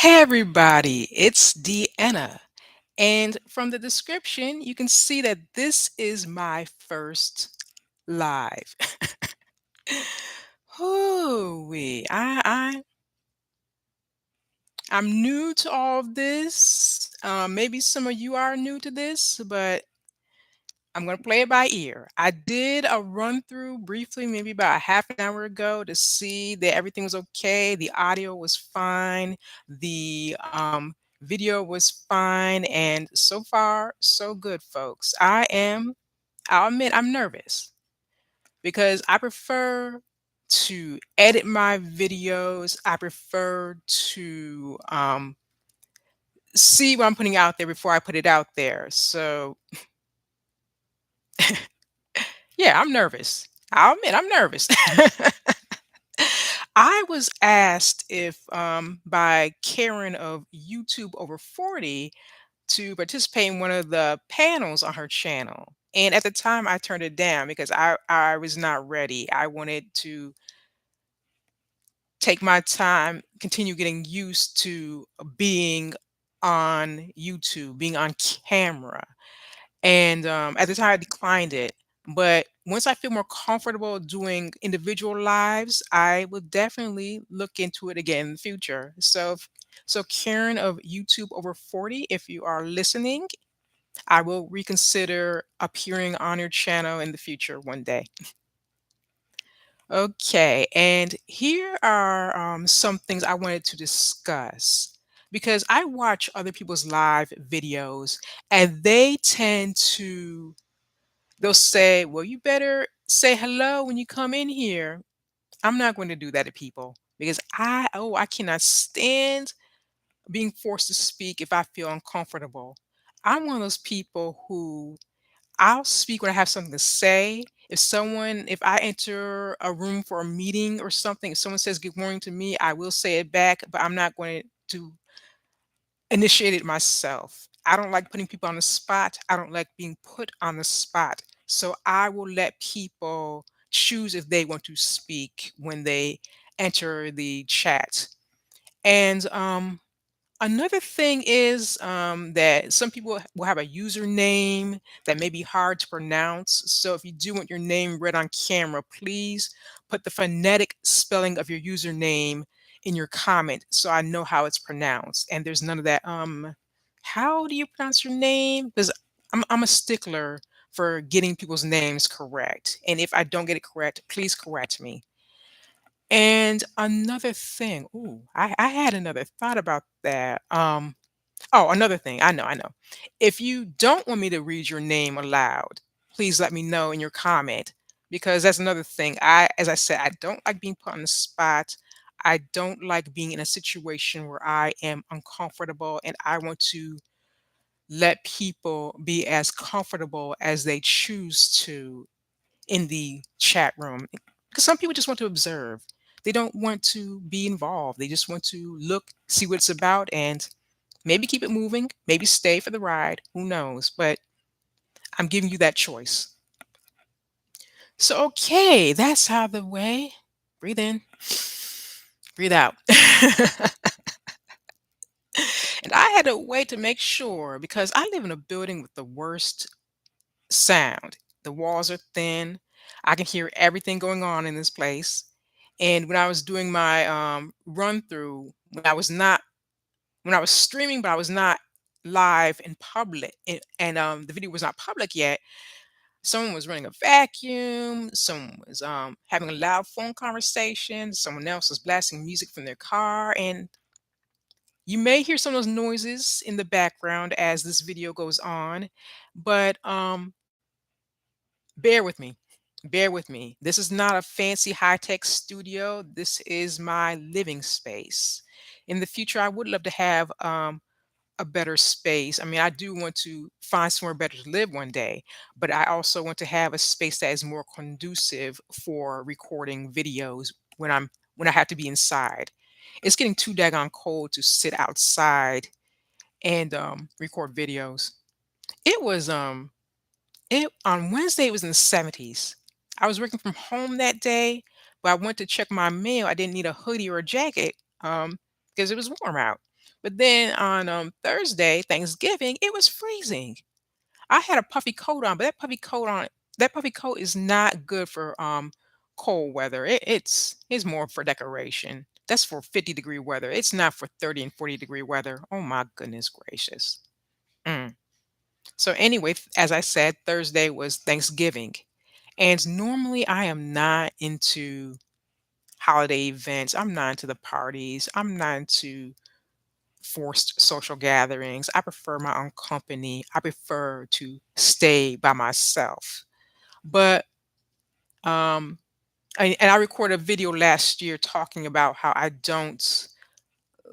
Hey everybody, it's Deanna. And from the description, you can see that this is my first live. Oh, I'm new to all of this. Maybe some of you are new to this, but I'm gonna play it by ear. I did a run through briefly, maybe about a half an hour ago, to see that everything was okay. The audio was fine. The video was fine, and so far, so good, folks. I'll admit, I'm nervous because I prefer to edit my videos. I prefer to see what I'm putting out there before I put it out there. So yeah, I'm nervous. I'll admit I'm nervous. I was asked if by Karen of YouTube over 40 to participate in one of the panels on her channel. And at the time I turned it down because I was not ready. I wanted to take my time, continue getting used to being on YouTube, being on camera. And at the time, I declined it. But once I feel more comfortable doing individual lives, I will definitely look into it again in the future. So Karen of YouTube over 40, if you are listening, I will reconsider appearing on your channel in the future one day. Okay, and here are some things I wanted to discuss because I watch other people's live videos and they tend to they'll say, "Well, you better say hello when you come in here." I'm not going to do that to people because I cannot stand being forced to speak if I feel uncomfortable. I'm one of those people who I'll speak when I have something to say. If I enter a room for a meeting or something, if someone says good morning to me, I will say it back, but I'm not going to initiate it myself. I don't like putting people on the spot. I don't like being put on the spot. So I will let people choose if they want to speak when they enter the chat. And another thing is that some people will have a username that may be hard to pronounce. So if you do want your name read on camera, please put the phonetic spelling of your username in your comment so I know how it's pronounced. And there's none of that. How do you pronounce your name? Because I'm a stickler for getting people's names correct. And if I don't get it correct, please correct me. And another thing, I had another thought about that. Oh, another thing. I know. If you don't want me to read your name aloud, please let me know in your comment because that's another thing. As I said, I don't like being put on the spot. I don't like being in a situation where I am uncomfortable and I want to let people be as comfortable as they choose to in the chat room. Because some people just want to observe. They don't want to be involved. They just want to look, see what it's about, and maybe keep it moving, maybe stay for the ride. Who knows? But I'm giving you that choice. So, okay, that's out of the way. Breathe in, breathe out. And I had to wait to make sure because I live in a building with the worst sound. The walls are thin. I can hear everything going on in this place. And when I was doing my run through, when I was streaming, but I was not live in public, and the video was not public yet. Someone was running a vacuum. Someone was having a loud phone conversation. Someone else was blasting music from their car, and you may hear some of those noises in the background as this video goes on, but bear with me. Bear with me. This is not a fancy high tech studio. This is my living space. In the future, I would love to have a better space. I mean, I do want to find somewhere better to live one day, but I also want to have a space that is more conducive for recording videos when I have to be inside. It's getting too daggone cold to sit outside and record videos. It was it on Wednesday it was in the 70s. I was working from home that day, but I went to check my mail. I didn't need a hoodie or a jacket because it was warm out. But then on Thursday, Thanksgiving, it was freezing. I had a puffy coat on, but that puffy coat is not good for cold weather. It's more for decoration. That's for 50-degree weather. It's not for 30 and 40-degree weather. Oh my goodness gracious. Mm. So anyway, as I said, Thursday was Thanksgiving. And normally I am not into holiday events. I'm not into the parties. I'm not into forced social gatherings. I prefer my own company. I prefer to stay by myself. But um and I recorded a video last year talking about how I don't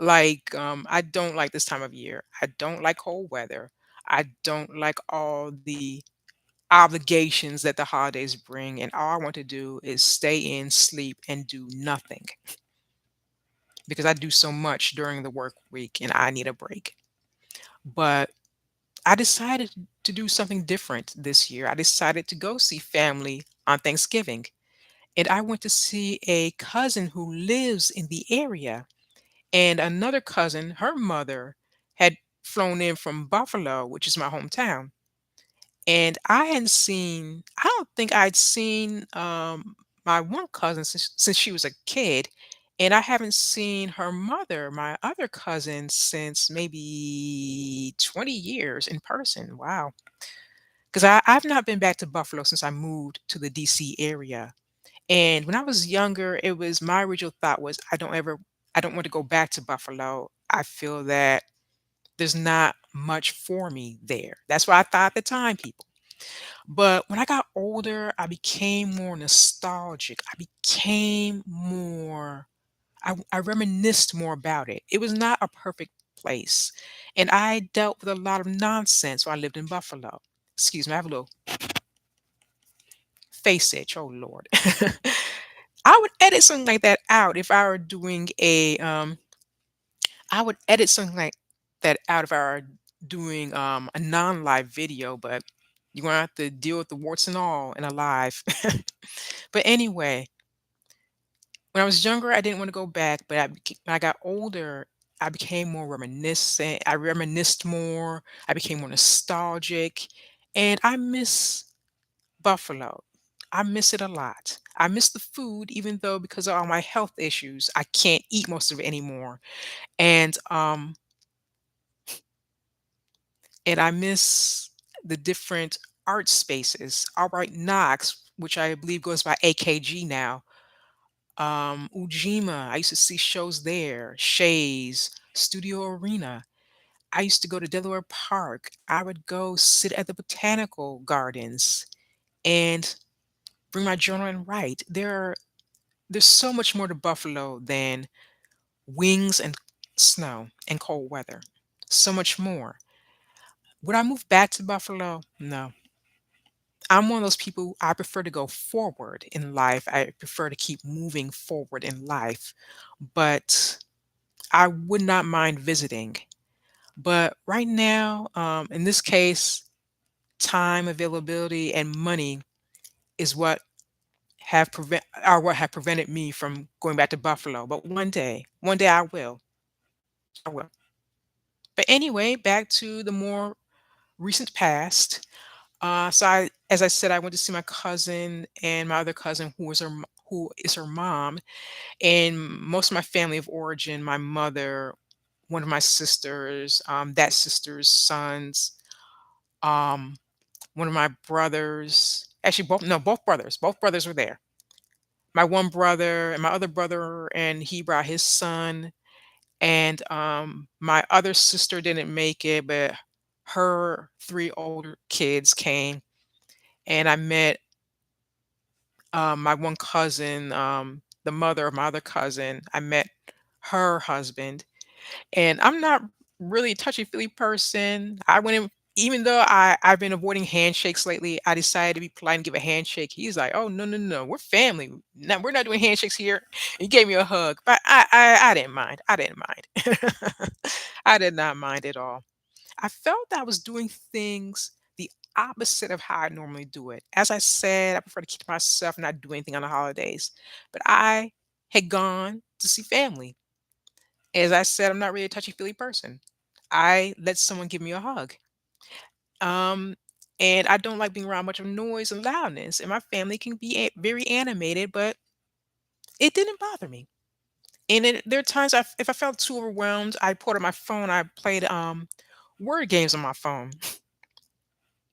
like this time of year. I don't like cold weather. I don't like all the obligations that the holidays bring, and all I want to do is stay in, sleep, and do nothing because I do so much during the work week and I need a break. But I decided to do something different this year. I decided to go see family on Thanksgiving. And I went to see a cousin who lives in the area. And another cousin, her mother, had flown in from Buffalo, which is my hometown. And I don't think I'd seen my one cousin since she was a kid. And I haven't seen her mother, my other cousin, since maybe 20 years in person. Wow. Because I've not been back to Buffalo since I moved to the DC area. And when I was younger, it was my original thought was I don't want to go back to Buffalo. I feel that there's not much for me there. That's what I thought at the time, people. But when I got older, I became more nostalgic. I reminisced more about it. It was not a perfect place. And I dealt with a lot of nonsense while I lived in Buffalo. Excuse me, I have a little face itch. Oh Lord. I would edit something like that out if I were doing I would edit something like that out if I were doing a non-live video, but you're gonna have to deal with the warts and all in a live. But anyway, when I was younger, I didn't want to go back, but when I got older, I became more reminiscent. I reminisced more. I became more nostalgic, and I miss Buffalo. I miss it a lot. I miss the food, even though because of all my health issues, I can't eat most of it anymore. And I miss the different art spaces. All right, Knox, which I believe goes by AKG now. Ujima, I used to see shows there. Shays, Studio Arena. I used to go to Delaware Park. I would go sit at the botanical gardens and bring my journal and write. There's so much more to Buffalo than wings and snow and cold weather. So much more. Would I move back to Buffalo? No. I'm one of those people, I prefer to go forward in life. I prefer to keep moving forward in life. But I would not mind visiting. But right now, in this case, time, availability, and money is what have prevented me from going back to Buffalo. But one day I will. I will. But anyway, back to the more recent past. As I said, I went to see my cousin and my other cousin, who is her mom, and most of my family of origin. My mother, one of my sisters, that sister's sons, um, one of my brothers. Actually, both brothers were there. My one brother and my other brother, and he brought his son. And my other sister didn't make it, but her three older kids came, and I met my one cousin, the mother of my other cousin. I met her husband, and I'm not really a touchy-feely person. I went in, even though I've been avoiding handshakes lately. I decided to be polite and give a handshake. He's like, "Oh no, no, no, we're family. No, we're not doing handshakes here." He gave me a hug, but I didn't mind. I didn't mind. I did not mind at all. I felt that I was doing things the opposite of how I normally do it. As I said, I prefer to keep to myself and not do anything on the holidays. But I had gone to see family. As I said, I'm not really a touchy-feely person. I let someone give me a hug. Um, and I don't like being around much of noise and loudness. And my family can be very animated, but it didn't bother me. And there are times if I felt too overwhelmed, I pulled out my phone. I played word games on my phone.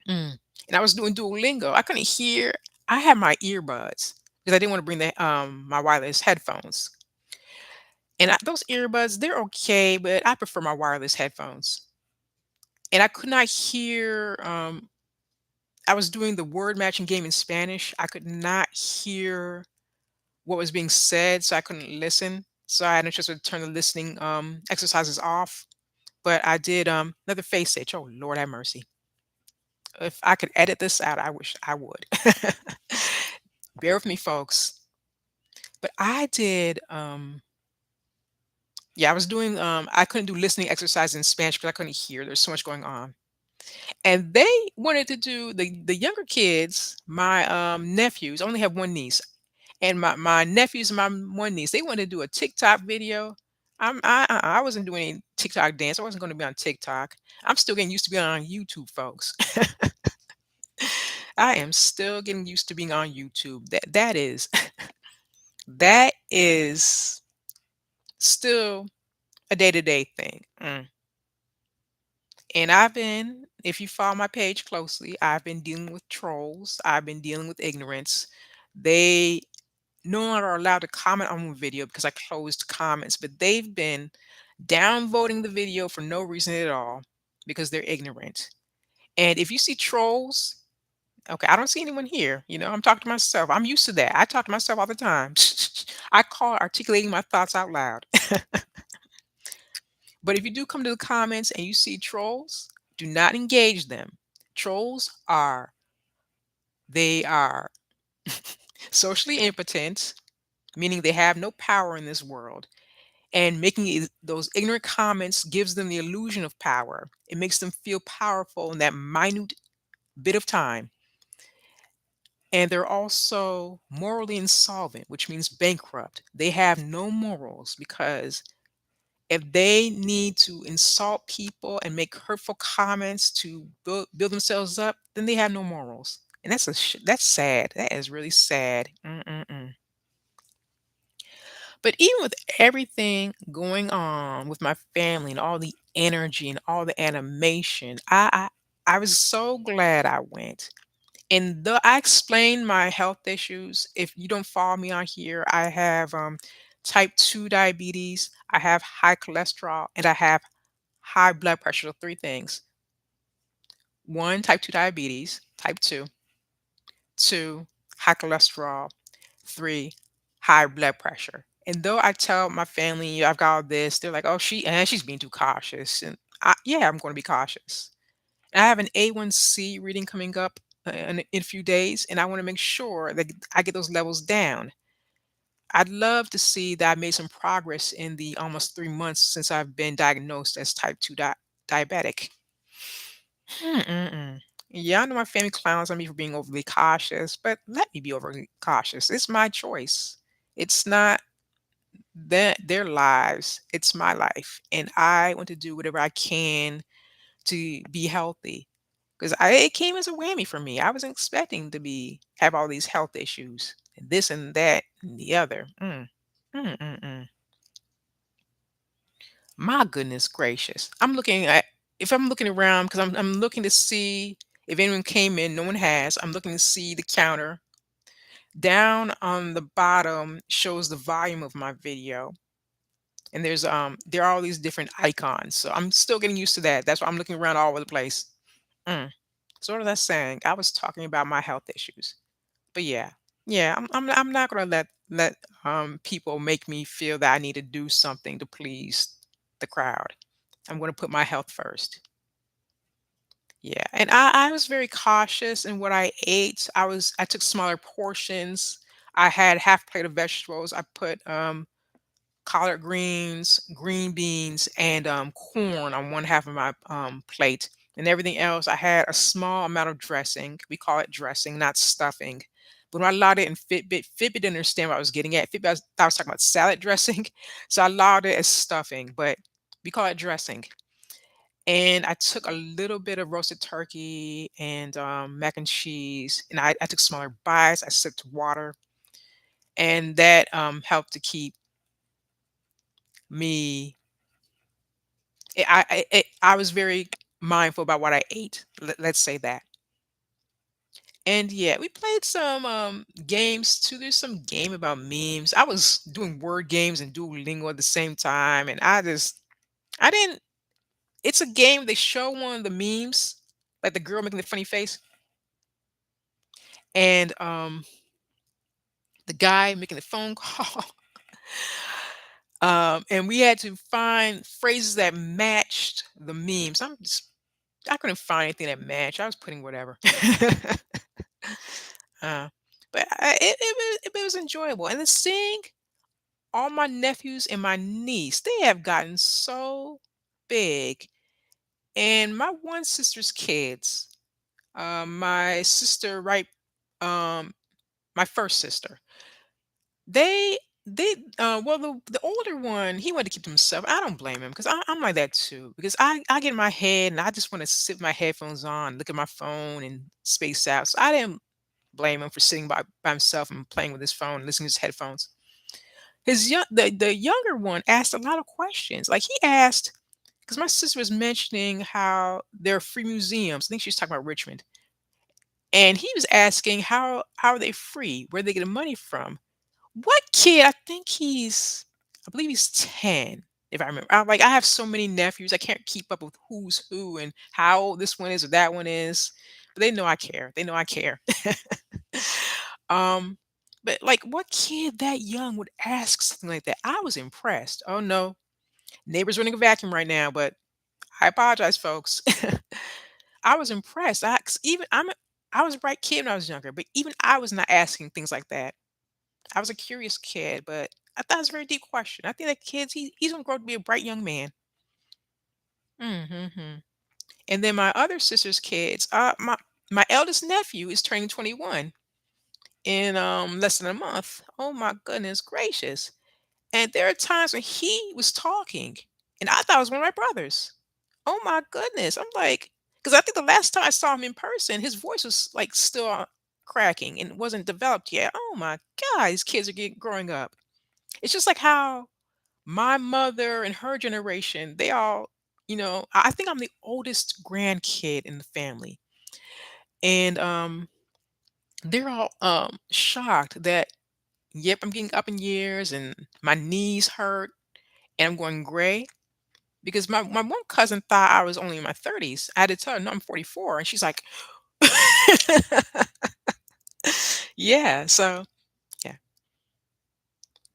Mm. And I was doing Duolingo. I couldn't hear. I had my earbuds because I didn't want to bring the my wireless headphones. And those earbuds, they're okay, but I prefer my wireless headphones. And I could not hear. I was doing the word matching game in Spanish. I could not hear what was being said, so I couldn't listen. So I had no choice but to turn the listening exercises off. But I did another face itch. Oh Lord have mercy. If I could edit this out, I wish I would. Bear with me, folks. But I did yeah, I was doing I couldn't do listening exercise in Spanish because I couldn't hear. There's so much going on. And they wanted to do the younger kids, my nephews, I only have one niece. And my nephews and my one niece, they wanted to do a TikTok video. I wasn't doing any TikTok dance. I wasn't going to be on TikTok. I'm still getting used to being on YouTube, folks. I am still getting used to being on YouTube. That is that is still a day-to-day thing. And if you follow my page closely, I've been dealing with trolls. I've been dealing with ignorance. They no longer are allowed to comment on the video because I closed comments, but they've been downvoting the video for no reason at all because they're ignorant. And if you see trolls, okay, I don't see anyone here. I'm talking to myself. I'm used to that. I talk to myself all the time. I call it articulating my thoughts out loud. But if you do come to the comments and you see trolls, do not engage them. Trolls they are socially impotent, meaning they have no power in this world. And making those ignorant comments gives them the illusion of power. It makes them feel powerful in that minute bit of time. And they're also morally insolvent, which means bankrupt. They have no morals because if they need to insult people and make hurtful comments to build themselves up, then they have no morals. And that's sad. That is really sad. Mm-mm-mm. But even with everything going on with my family and all the energy and all the animation, I was so glad I went. And though I explained my health issues, if you don't follow me on here, I have type 2 diabetes, I have high cholesterol, and I have high blood pressure. So three things. One, type 2 diabetes, type 2. Two, high cholesterol. Three, high blood pressure. And though I tell my family I've got all this, they're like, "Oh, she's being too cautious." And yeah, I'm going to be cautious. And I have an A1C reading coming up in a few days, and I want to make sure that I get those levels down. I'd love to see that I made some progress in the almost 3 months since I've been diagnosed as type 2 diabetic. Mm-mm. Yeah, I know my family clowns on me for being overly cautious, but let me be overly cautious. It's my choice. It's not their lives. It's my life, and I want to do whatever I can to be healthy. Because it came as a whammy for me. I wasn't expecting to have all these health issues, and this and that and the other. Mm. My goodness gracious! If I'm looking around because I'm looking to see if anyone came in. No one has. I'm looking to see the counter. Down on the bottom shows the volume of my video, and there are all these different icons. So I'm still getting used to that. That's why I'm looking around all over the place. Mm. So what was I saying? I was talking about my health issues. But yeah, yeah, I'm not gonna let people make me feel that I need to do something to please the crowd. I'm gonna put my health first. Yeah, and I was very cautious in what I ate. I took smaller portions. I had half plate of vegetables. I put collard greens, green beans, and corn on one half of my plate. And everything else, I had a small amount of dressing. We call it dressing, not stuffing. But when I logged it in Fitbit didn't understand what I was getting at. Fitbit, thought I was talking about salad dressing, so I logged it as stuffing, but we call it dressing. And I took a little bit of roasted turkey and mac and cheese, and I took smaller bites. I sipped water, and that helped to keep me. I was very mindful about what I ate. Let's say that. And yeah, we played some games too. There's some game about memes. I was doing word games and Duolingo at the same time, and I didn't. It's a game they show one of the memes, like the girl making the funny face, and the guy making the phone call. And we had to find phrases that matched the memes. I couldn't find anything that matched. I was putting whatever. uh, but it was enjoyable. And then seeing all my nephews and my niece, they have gotten so big. And my one sister's kids, my sister, right, um, my first sister, they well, the older one, he wanted to keep to himself. I don't blame him because I'm like that too. Because I get in my head and I just want to sit with my headphones on, look at my phone and space out. So I didn't blame him for sitting by himself and playing with his phone, listening to his headphones. The younger one asked a lot of questions. Like he asked, because my sister was mentioning how there are free museums. I think she was talking about Richmond, and he was asking how are they free? Where they get the money from? What kid? I believe he's 10. If I remember, I have so many nephews, I can't keep up with who's who and how old this one is or that one is. But they know I care. They know I care. um, but like, what kid that young would ask something like that? I was impressed. Oh no, neighbor's running a vacuum right now, but I apologize, folks. I was impressed. I was a bright kid when I was younger, but even I was not asking things like that. I was a curious kid, but I thought it was a very deep question. I think that he's gonna grow up to be a bright young man. Hmm. And then my other sister's kids, my eldest nephew is turning 21 in less than a month. Oh my goodness gracious! And there are times when he was talking, and I thought it was one of my brothers. Oh my goodness! I'm like, because I think the last time I saw him in person, his voice was like still cracking and wasn't developed yet. Oh my God, these kids are growing up. It's just like how my mother and her generation, they all, I think I'm the oldest grandkid in the family. And they're all shocked that, yep, I'm getting up in years and my knees hurt and I'm going gray. Because my one cousin thought I was only in my 30s. I had to tell her, no, I'm 44. And she's like, yeah. So, yeah.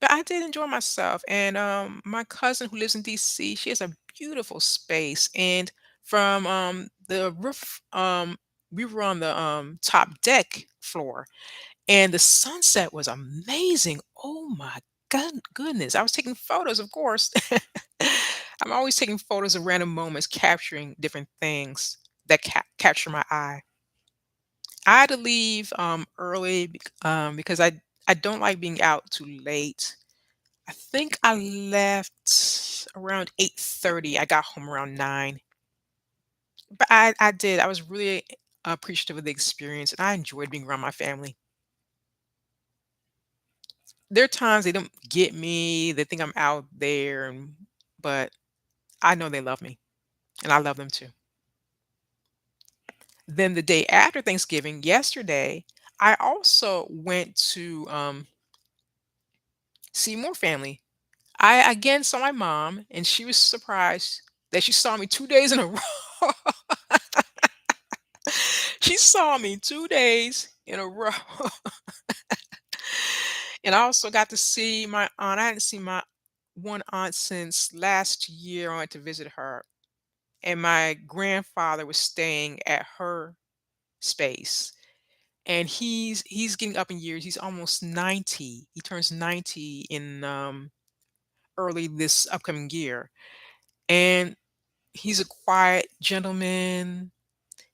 But I did enjoy myself, and, my cousin who lives in DC, she has a beautiful space, and from, the roof, we were on the, top deck floor, and the sunset was amazing. Oh my goodness. I was taking photos, of course. I'm always taking photos of random moments, capturing different things that capture my eye. I had to leave, early because I don't like being out too late. I think I left around 8:30. I got home around 9. But I did. I was really appreciative of the experience and I enjoyed being around my family. There are times they don't get me, they think I'm out there but I know they love me and I love them too. Then the day after Thanksgiving, yesterday, I also went to see more family. I again saw my mom and she was surprised that she saw me 2 days in a row. She saw me 2 days in a row. And I also got to see my aunt. I hadn't seen my one aunt since last year. I went to visit her, and my grandfather was staying at her space. And he's getting up in years. He's almost 90. He turns 90 in early this upcoming year. And he's a quiet gentleman.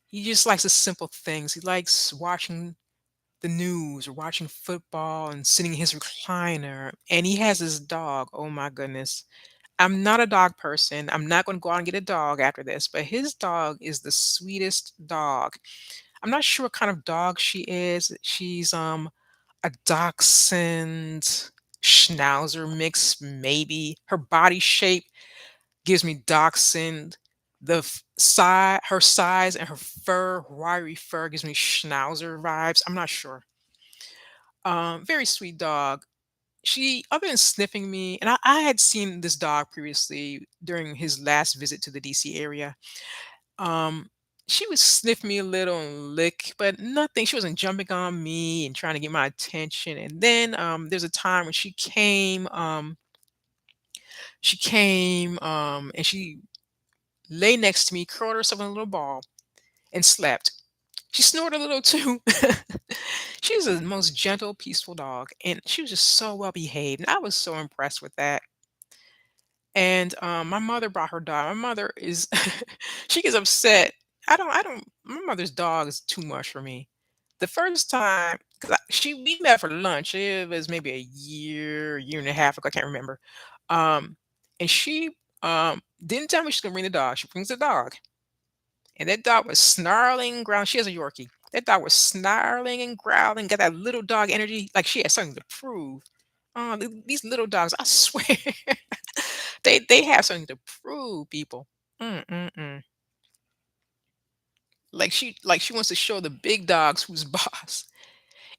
He just likes the simple things. He likes watching the news or watching football and sitting in his recliner, and he has his dog. Oh my goodness. I'm not a dog person. I'm not going to go out and get a dog after this, but his dog is the sweetest dog. I'm not sure what kind of dog she is. She's a dachshund schnauzer mix, maybe. Her body shape gives me dachshund. Her size and her fur, wiry fur, gives me schnauzer vibes. I'm not sure. Very sweet dog. She, other than sniffing me, and I had seen this dog previously during his last visit to the DC area. Um, she would sniff me a little and lick, but nothing. She wasn't jumping on me and trying to get my attention. And then there's a time when she came and she lay next to me, curled herself in a little ball, and slept. She snored a little too. She was the most gentle, peaceful dog, and she was just so well behaved. And I was so impressed with that. And my mother brought her dog. My mother is, she gets upset. My mother's dog is too much for me. The first time, because we met for lunch, it was maybe a year and a half ago, I can't remember. Um, and she didn't tell me she's gonna bring the dog. She brings the dog. And that dog was snarling, growling. She has a Yorkie. That dog was snarling and growling, got that little dog energy, like she had something to prove. Oh, these little dogs, I swear, they have something to prove, people. Mm-mm-mm. Like she wants to show the big dogs who's boss.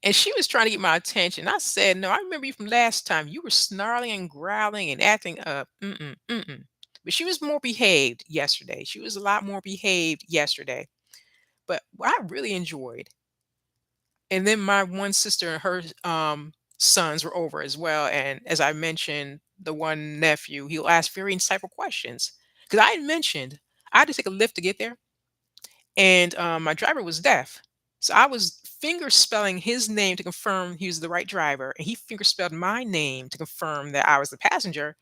And she was trying to get my attention. I said, "No, I remember you from last time. You were snarling and growling and acting up. Mm-mm, mm-mm." But she was more behaved yesterday. She was a lot more behaved yesterday. But what I really enjoyed, and then my one sister and her sons were over as well. And as I mentioned, the one nephew, he'll ask very insightful questions. Because I had mentioned I had to take a lift to get there, and my driver was deaf. So I was finger spelling his name to confirm he was the right driver, and he finger spelled my name to confirm that I was the passenger.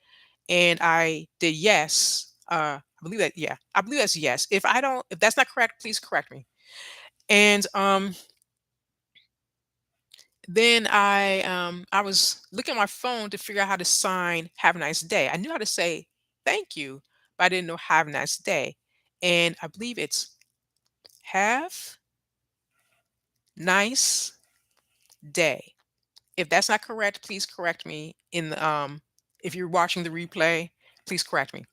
And I did yes. I believe that, yeah, I believe that's yes. If that's not correct, please correct me. And then I was looking at my phone to figure out how to sign "Have a nice day." I knew how to say thank you, but I didn't know "Have a nice day," and I believe it's "Have nice day." If that's not correct, please correct me in the if you're watching the replay, please correct me.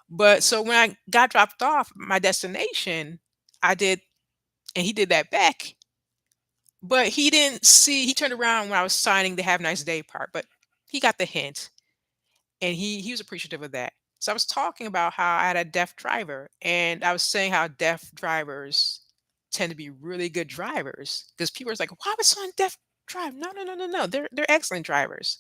But so when I got dropped off at my destination, I did, and he did that back, but he didn't see. He turned around when I was signing the "Have a nice day" part, but he got the hint. And he was appreciative of that. So I was talking about how I had a deaf driver, and I was saying how deaf drivers tend to be really good drivers because people are like, "Why would someone deaf drive?" No, no, no, no, no. They're excellent drivers.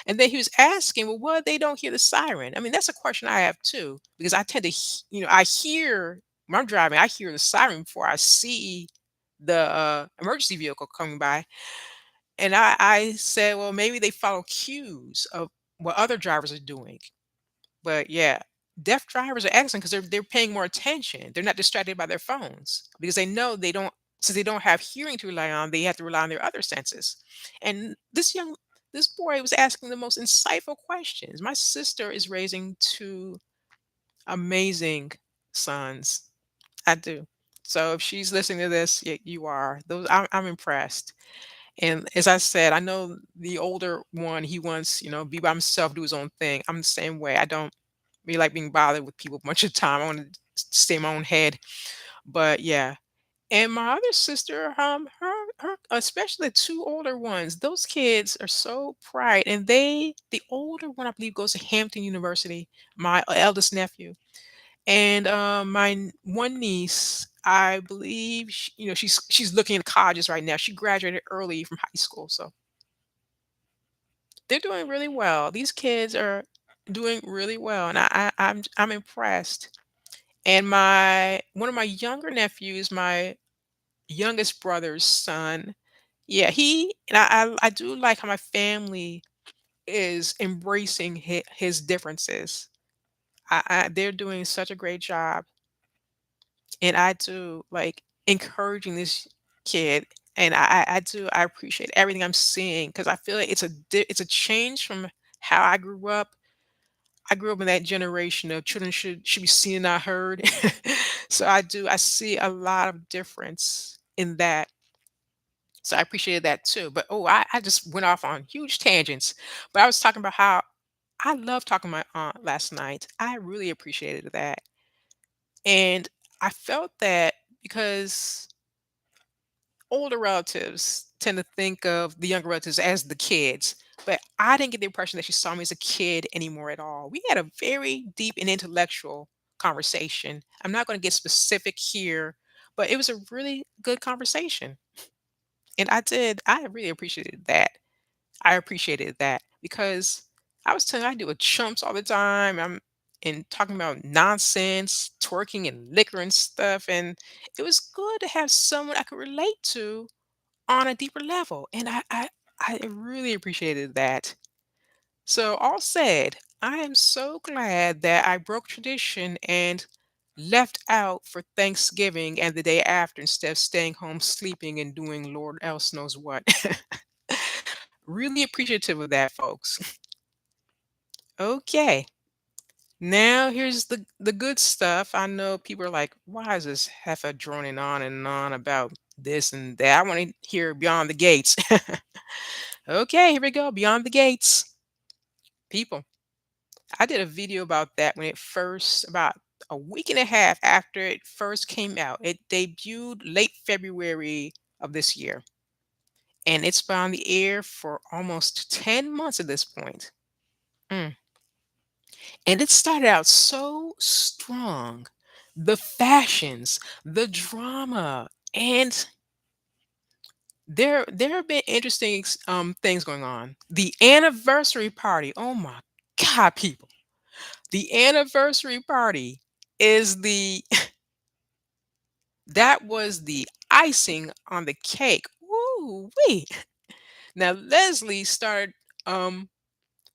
And then he was asking, "Well, what if they don't hear the siren?" I mean, that's a question I have too because I tend to, I hear when I'm driving, I hear the siren before I see the emergency vehicle coming by. And I said, well, maybe they follow cues of what other drivers are doing. But yeah, deaf drivers are excellent because they're paying more attention. They're not distracted by their phones because they know they don't, since they don't have hearing to rely on, they have to rely on their other senses. And this boy was asking the most insightful questions. My sister is raising two amazing sons. I do. So if she's listening to this, you are. I'm impressed. And as I said, I know the older one, he wants, be by himself, do his own thing. I'm the same way. I don't really like being bothered with people a bunch of time. I want to stay in my own head. But yeah. And my other sister, her, especially the two older ones, those kids are so bright. And the older one, I believe, goes to Hampton University, my eldest nephew. And one niece, I believe, she's looking at colleges right now. She graduated early from high school, so they're doing really well. These kids are doing really well, and I'm impressed. And my one of my younger nephews, my youngest brother's son, yeah, he and I do like how my family is embracing his differences. They're doing such a great job. And I do like encouraging this kid. And I appreciate everything I'm seeing because I feel like it's a change from how I grew up. I grew up in that generation of children should be seen and not heard. So I see a lot of difference in that. So I appreciated that too. But oh, I just went off on huge tangents. But I was talking about how I love talking to my aunt last night. I really appreciated that. And I felt that because older relatives tend to think of the younger relatives as the kids, but I didn't get the impression that she saw me as a kid anymore at all. We had a very deep and intellectual conversation. I'm not going to get specific here, but it was a really good conversation. And I really appreciated that. I appreciated that because I was telling her I do with chumps all the time. I'm and talking about nonsense, twerking and liquor and stuff. And it was good to have someone I could relate to on a deeper level. And I really appreciated that. So all said, I am so glad that I broke tradition and left out for Thanksgiving and the day after instead of staying home sleeping and doing Lord else knows what. Really appreciative of that, folks. Okay. Now here's the good stuff. I know people are like, why is this heifer droning on and on about this and that? I want to hear beyond the gates. Okay, here we go. Beyond the gates. People. I did a video about that when it first, about a week and a half after it first came out. It debuted late February of this year. And it's been on the air for almost 10 months at this point. Mm. And it started out so strong. The fashions, the drama, and there have been interesting things going on. The anniversary party. Oh my God, people. The anniversary party is the that was the icing on the cake. Woo wee. Now Leslie started um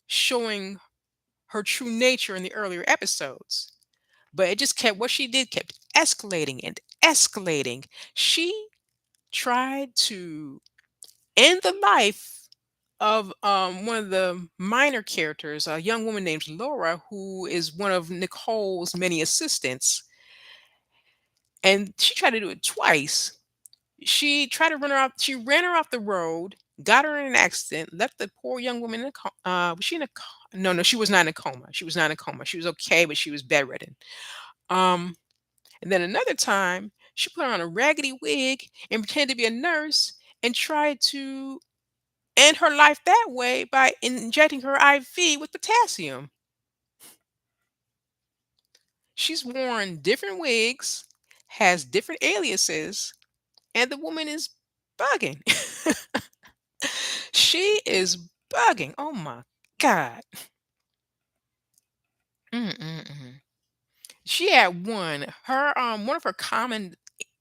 showing her true nature in the earlier episodes. But it just kept what she did kept escalating and escalating. She tried to end the life of one of the minor characters, a young woman named Laura, who is one of Nicole's many assistants. And she tried to do it twice. She tried to run her off. She ran her off the road, got her in an accident, left the poor young woman in a was she in a no, no, she was not in a coma. She was not in a coma. She was okay, but she was bedridden. Um, And then another time, she put on a raggedy wig and pretended to be a nurse and tried to end her life that way by injecting her IV with potassium. She's worn different wigs, has different aliases, and the woman is bugging. She is bugging. Oh my God. Mm-mm-mm. She had one of her common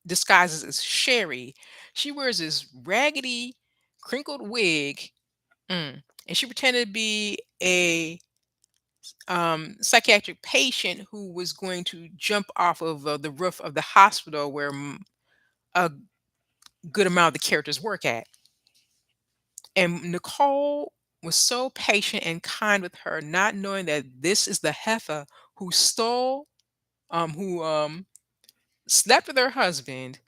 disguises is Sherry. She wears this raggedy, crinkled wig, and she pretended to be a psychiatric patient who was going to jump off of the roof of the hospital where a good amount of the characters work at. And Nicole was so patient and kind with her, not knowing that this is the heifer who who slept with her husband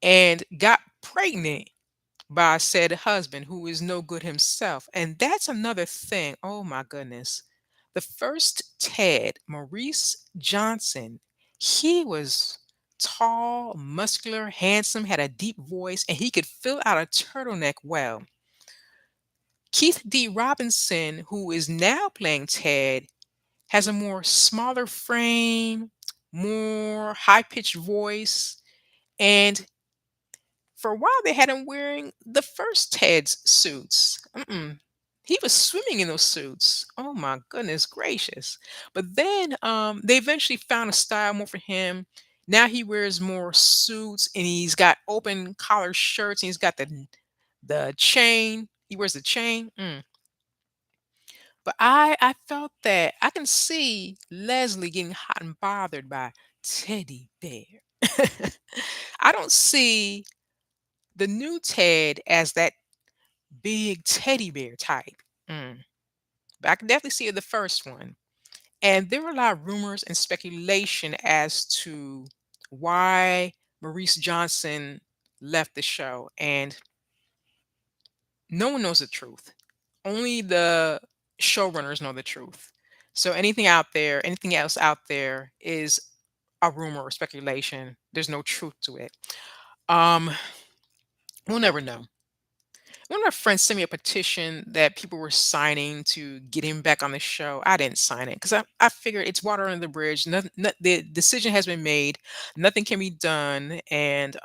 and got pregnant by said husband who is no good himself. And that's another thing. Oh my goodness. The first Ted, Maurice Johnson, he was tall, muscular, handsome, had a deep voice, and he could fill out a turtleneck well. Keith D. Robinson, who is now playing Ted, has a more smaller frame, more high pitched voice, and for a while, they had him wearing the first Ted's suits. He was swimming in those suits. Oh my goodness gracious. But then they eventually found a style more for him. Now he wears more suits and he's got open collar shirts and he's got the chain. He wears the chain. But I felt that I can see Leslie getting hot and bothered by teddy bear. I don't see the new Ted as that big teddy bear type. Mm. But I can definitely see it the first one. And there were a lot of rumors and speculation as to why Maurice Johnson left the show. And no one knows the truth. Only the showrunners know the truth. So anything out there, anything else out there is a rumor or speculation. There's no truth to it. Um, we'll never know. One of my friends sent me a petition that people were signing to get him back on the show. I didn't sign it because I figured it's water under the bridge. The decision has been made. Nothing can be done, and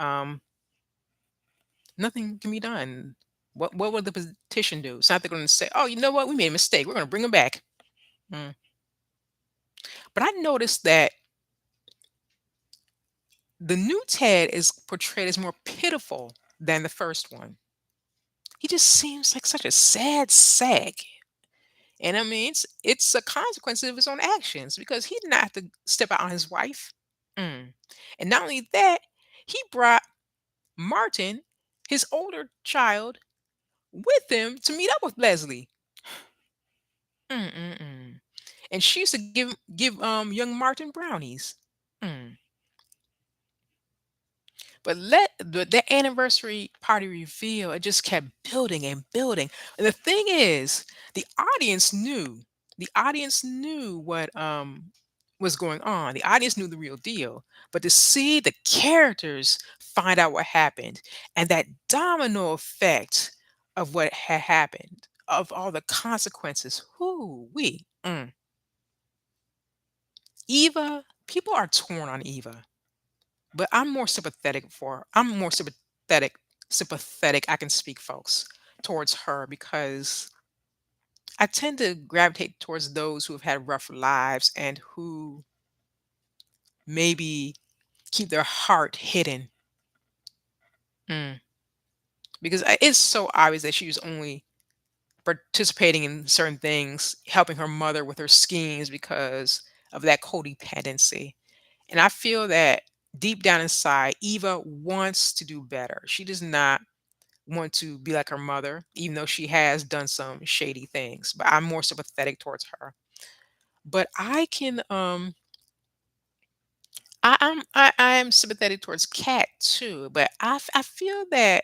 nothing can be done. What would the petition do? It's not they're going to say, "Oh, you know what? We made a mistake. We're going to bring him back." Mm. But I noticed that the new Ted is portrayed as more pitiful than the first one. He just seems like such a sad sack. And I mean, it's a consequence of his own actions because he did not have to step out on his wife. Mm. And not only that, he brought Martin, his older child, with him to meet up with Leslie. Mm-mm-mm. And she used to give young Martin brownies. Mm. But the anniversary party reveal, it just kept building and building. And the thing is, the audience knew. The audience knew what was going on. The audience knew the real deal. But to see the characters find out what happened and that domino effect of what had happened, of all the consequences, whoo we. Eva, people are torn on Eva. But I'm more sympathetic, I can speak folks, towards her because I tend to gravitate towards those who have had rough lives and who maybe keep their heart hidden. Mm. Because it's so obvious that she was only participating in certain things, helping her mother with her schemes because of that codependency. And I feel that deep down inside, Eva wants to do better. She does not want to be like her mother, even though she has done some shady things. But I'm more sympathetic towards her. But I am sympathetic towards Kat too. But I feel that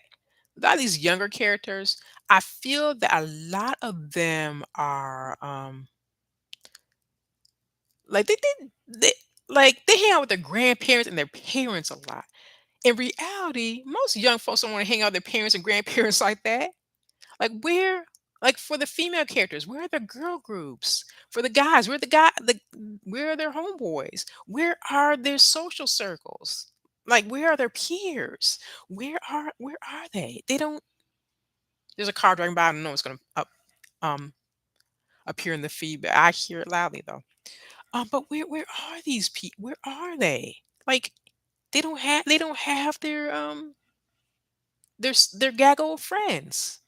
a lot of these younger characters, I feel that a lot of them are like they like they hang out with their grandparents and their parents a lot. In reality, most young folks don't want to hang out with their parents and grandparents like that. Like where like for the female characters, where are the girl groups? For the guys, where are their homeboys? Where are their social circles? Like where are their peers? Where are they? They don't there's a car driving by, I don't know it's gonna um appear in the feed, but I hear it loudly though. But where are these people? Where are they? Like they don't have their gaggle of friends.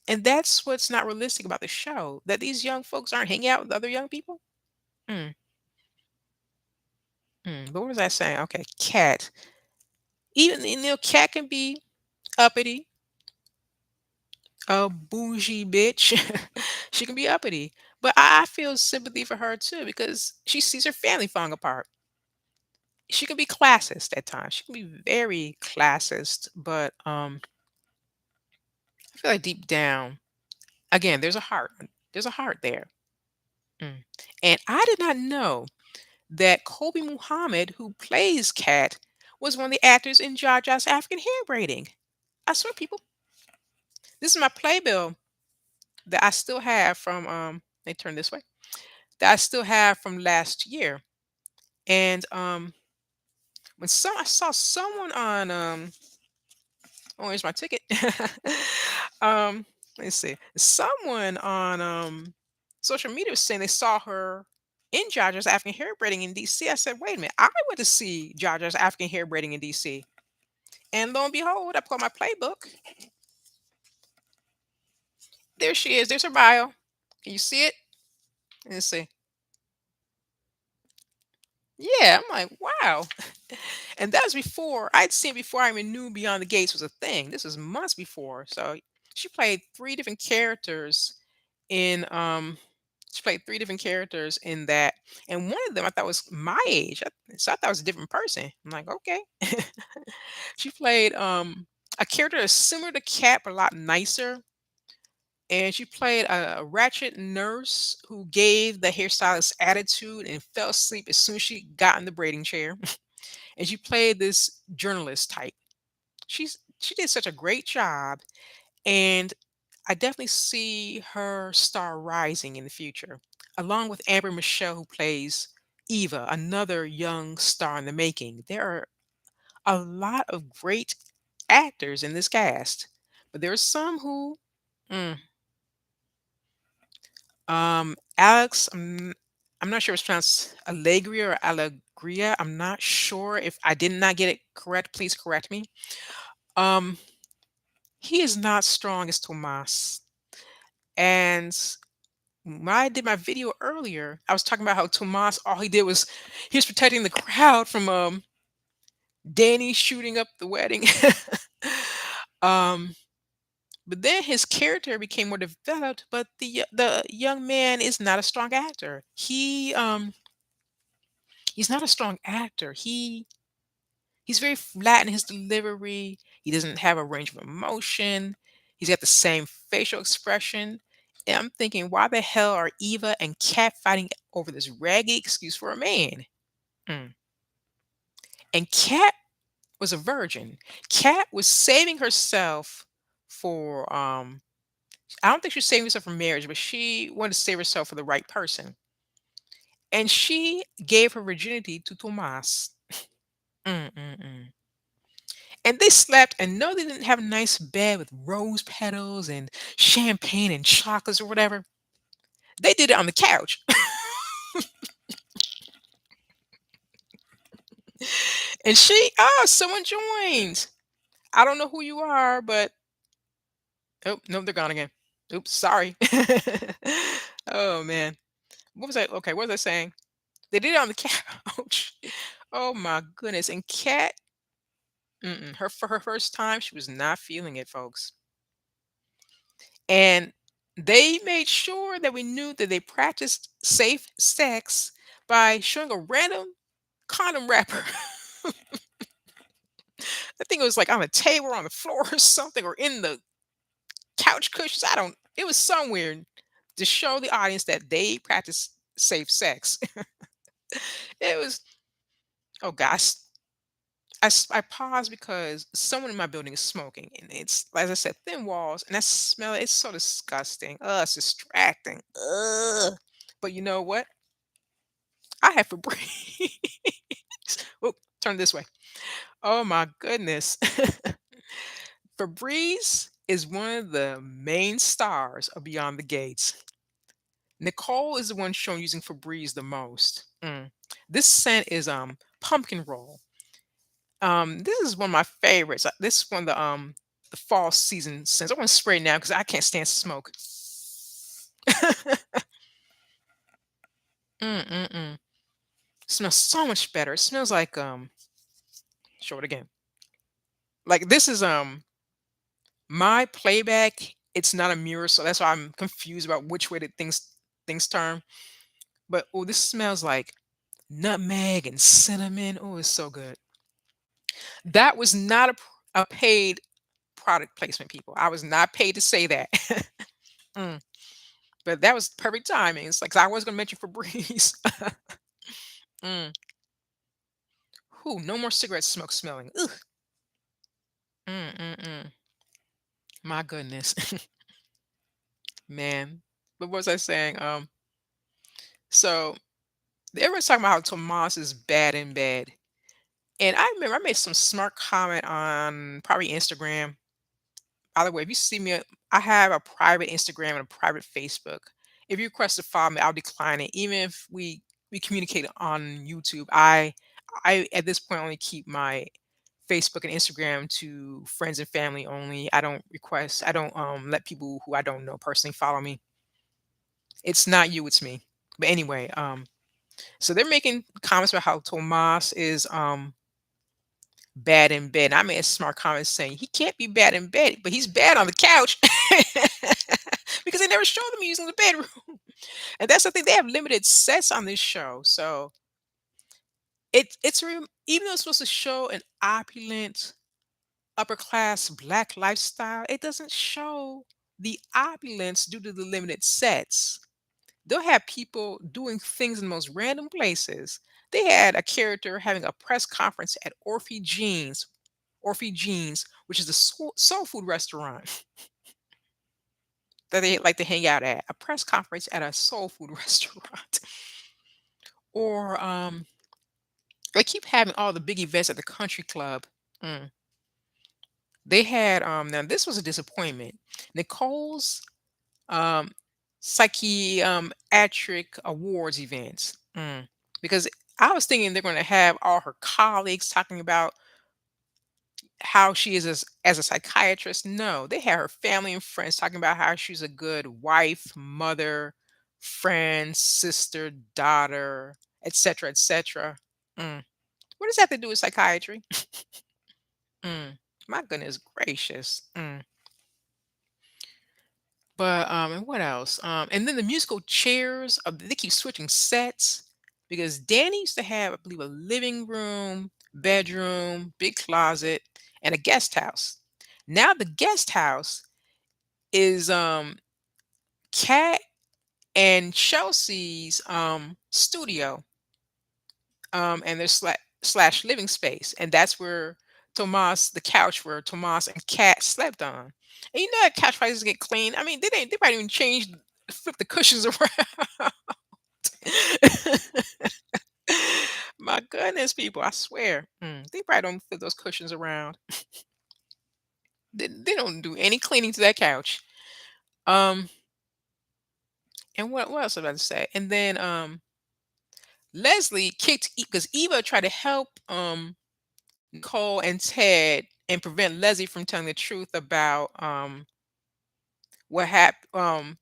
And that's what's not realistic about the show, that these young folks aren't hanging out with other young people? Mm, but what was I saying? Okay, Cat. Even, Cat can be uppity, a bougie bitch. She can be uppity. But I feel sympathy for her too because she sees her family falling apart. She can be classist at times. She can be very classist, but I feel like deep down, again, there's a heart. There's a heart there. Mm. And I did not know that Kobe Muhammad, who plays Cat, was one of the actors in Jar Jar's African hair braiding. I swear, people, this is my playbill that I still have from They turn this way, that I still have from last year. And I saw someone on oh, here's my ticket. um, let's see, someone on social media was saying they saw her in Jar Jar's African hair braiding in DC. I said, wait a minute, I went to see Jar Jar's African hair braiding in DC. And lo and behold, I pull out my playbook. There she is. There's her bio. Can you see it? Let's see. Yeah, I'm like, wow. And that was before I'd seen before I even knew Beyond the Gates was a thing. This was months before. So she played three different characters in she played three different characters in that, and one of them I thought was my age. So I thought it was a different person. I'm like, okay. She played a character that's similar to Cat but a lot nicer. And she played a ratchet nurse who gave the hairstylist attitude and fell asleep as soon as she got in the braiding chair. And she played this journalist type. She did such a great job, and I definitely see her star rising in the future, along with Amber Michelle, who plays Eva, another young star in the making. There are a lot of great actors in this cast, but there are some who, mm, Alex, I'm not sure if it's pronounced Allegria or Allegria. I'm not sure if I did not get it correct. Please correct me. Um, he is not strong as Tomas. And when I did my video earlier, I was talking about how Tomas, all he did was he was protecting the crowd from Danny shooting up the wedding. um, but then his character became more developed, but the young man is not a strong actor. He's not a strong actor. He's very flat in his delivery. He doesn't have a range of emotion. He's got the same facial expression. And I'm thinking, why the hell are Eva and Kat fighting over this raggy excuse for a man? Mm. And Kat was a virgin. Kat was saving herself for I don't think she was saving herself for marriage, but she wanted to save herself for the right person. And she gave her virginity to Tomas. Mm, mm, mm. And they slept, and no, they didn't have a nice bed with rose petals and champagne and chocolates or whatever. They did it on the couch. And someone joined. I don't know who you are, but oh, no, they're gone again. Oops, sorry. Oh man. What was I okay, what was I saying? They did it on the couch. Oh my goodness. And Kat, her for her first time, she was not feeling it, folks. And they made sure that we knew that they practiced safe sex by showing a random condom wrapper. I think it was like on a table or on the floor or something, or in the couch cushions. I don't, it was somewhere to show the audience that they practice safe sex. It was, oh gosh. I paused because someone in my building is smoking, and it's, as I said, thin walls, and that smell, it's so disgusting. It's distracting. Ugh. But you know what? I have Febreze. Oh, turn this way. Oh my goodness. Febreze is one of the main stars of Beyond the Gates. Nicole is the one shown using Febreze the most. This scent is pumpkin roll. This is one of my favorites. This is one of the fall season scents. I want to spray it now because I can't stand smoke. Mm. Smells so much better. It smells like show it again. Like this is my playback. It's not a mirror, so that's why I'm confused about which way that things turn. But oh, this smells like nutmeg and cinnamon. Oh, it's so good. That was not a paid product placement, people. I was not paid to say that. Mm, but that was perfect timing. It's like 'cause I was gonna mention Febreze. mm. Whew, no more cigarette smoke smelling. Ugh. Mm. My goodness, man. What was I saying? So everyone's talking about how Tomas is bad in bed. And I remember I made some smart comment on probably Instagram. By the way, if you see me, I have a private Instagram and a private Facebook. If you request to follow me, I'll decline it. Even if we communicate on YouTube, I at this point only keep my Facebook and Instagram to friends and family only. I don't request. I don't let people who I don't know personally follow me. It's not you, it's me. But anyway, so they're making comments about how Tomas is bad in bed. I made a smart comment saying he can't be bad in bed, but he's bad on the couch because they never showed him using the bedroom. And that's the thing; they have limited sets on this show, so even though it's supposed to show an opulent upper class black lifestyle, it doesn't show the opulence due to the limited sets. They'll have people doing things in the most random places. They had a character having a press conference at Orphe Jeans, which is a soul food restaurant that they like to hang out at. A press conference at a soul food restaurant. Or they keep having all the big events at the country club. Mm. They had now this was a disappointment. Nicole's um psychiatric awards events. Because I was thinking they're going to have all her colleagues talking about how she is as a psychiatrist. No, they had her family and friends talking about how she's a good wife, mother, friend, sister, daughter, etc., etc. Mm. What does that have to do with psychiatry? Mm. My goodness gracious. But and what else? And then the musical chairs. They keep switching sets because Danny used to have, I believe, a living room, bedroom, big closet, and a guest house. Now the guest house is Kat and Chelsea's studio, and their slash living space, and that's where Tomas, the couch where Tomas and Kat slept on. And you know that couch probably doesn't get clean. I mean, they probably even changed, flip the cushions around. My goodness, people, I swear, they probably don't flip those cushions around. They don't do any cleaning to that couch. Um, and what else was I about to say? And then Leslie kicked because Eva tried to help Nicole and Ted and prevent Leslie from telling the truth about what happened.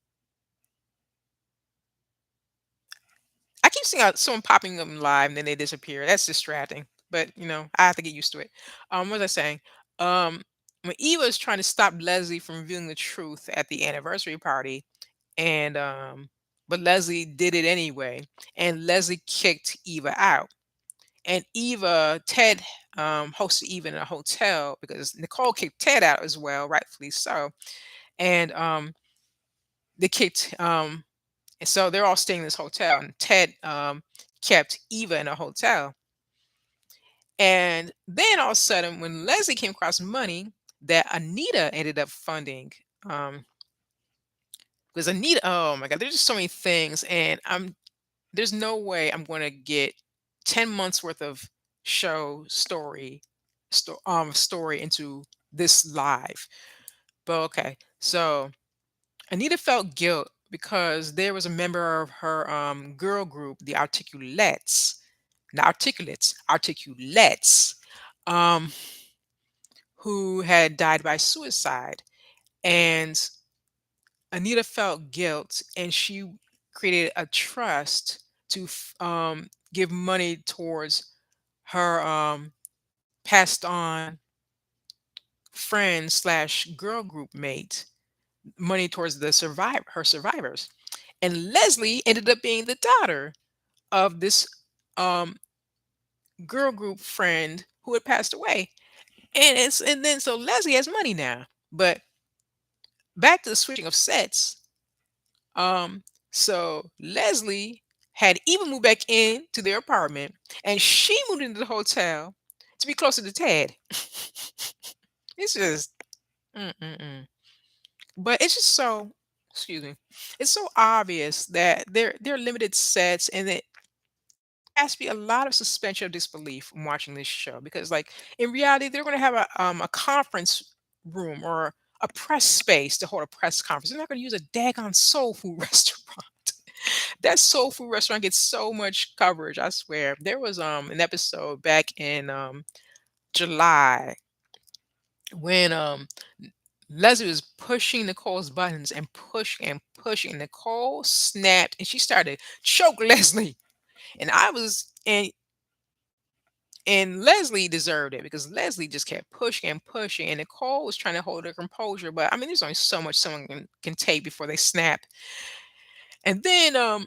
I keep seeing someone popping up live and then they disappear. That's distracting, but I have to get used to it. What was I saying? Um, when Eva was trying to stop Leslie from revealing the truth at the anniversary party, and but Leslie did it anyway, and Leslie kicked Eva out. And Ted hosted Eva in a hotel because Nicole kicked Ted out as well, rightfully so. And they kicked, and so they're all staying in this hotel, and Ted kept Eva in a hotel. And then all of a sudden, when Leslie came across money that Anita ended up funding, um, because Anita, oh my God, there's just so many things, and there's no way I'm going to get 10 months worth of show story into this live. But okay. So Anita felt guilt because there was a member of her girl group, the Articulates, not Articulates, um, who had died by suicide. And Anita felt guilt and she created a trust to give money towards her passed on friend slash girl group mate, money towards her survivors. And Leslie ended up being the daughter of this um, girl group friend who had passed away. And then so Leslie has money now. But back to the switching of sets. Um, so Leslie had even moved back in to their apartment, and she moved into the hotel to be closer to Ted. It's just, mm-mm-mm. But it's just so, excuse me, it's so obvious that they're limited sets, and it has to be a lot of suspension of disbelief from watching this show because, like, in reality, they're going to have a conference room or a press space to hold a press conference. They're not going to use a daggone soul food restaurant. That soul food restaurant gets so much coverage. I swear. There was an episode back in July when Leslie was pushing Nicole's buttons and pushing and pushing. Nicole snapped and she started to choke Leslie. And I was and And Leslie deserved it because Leslie just kept pushing and pushing, and Nicole was trying to hold her composure. But I mean, there's only so much someone can take before they snap. And then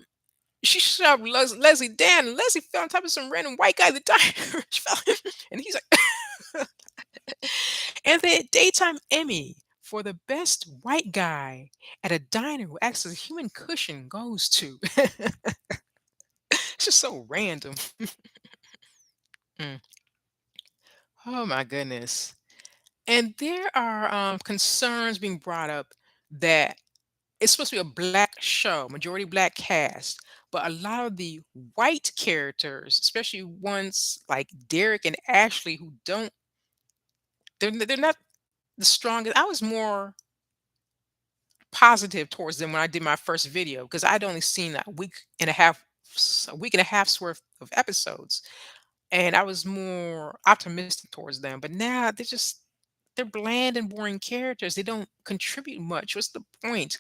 she shoved Leslie down, and Leslie fell on top of some random white guy at the diner. She fell, and he's like, and the daytime Emmy for the best white guy at a diner who acts as a human cushion goes to. It's just so random. Mm. Oh my goodness. And there are concerns being brought up that it's supposed to be a black show, majority black cast, but a lot of the white characters, especially ones like Derek and Ashley, who don't, they're not the strongest. I was more positive towards them when I did my first video because I'd only seen a week and a half's worth of episodes, and I was more optimistic towards them. But now they're bland and boring characters. They don't contribute much. What's the point?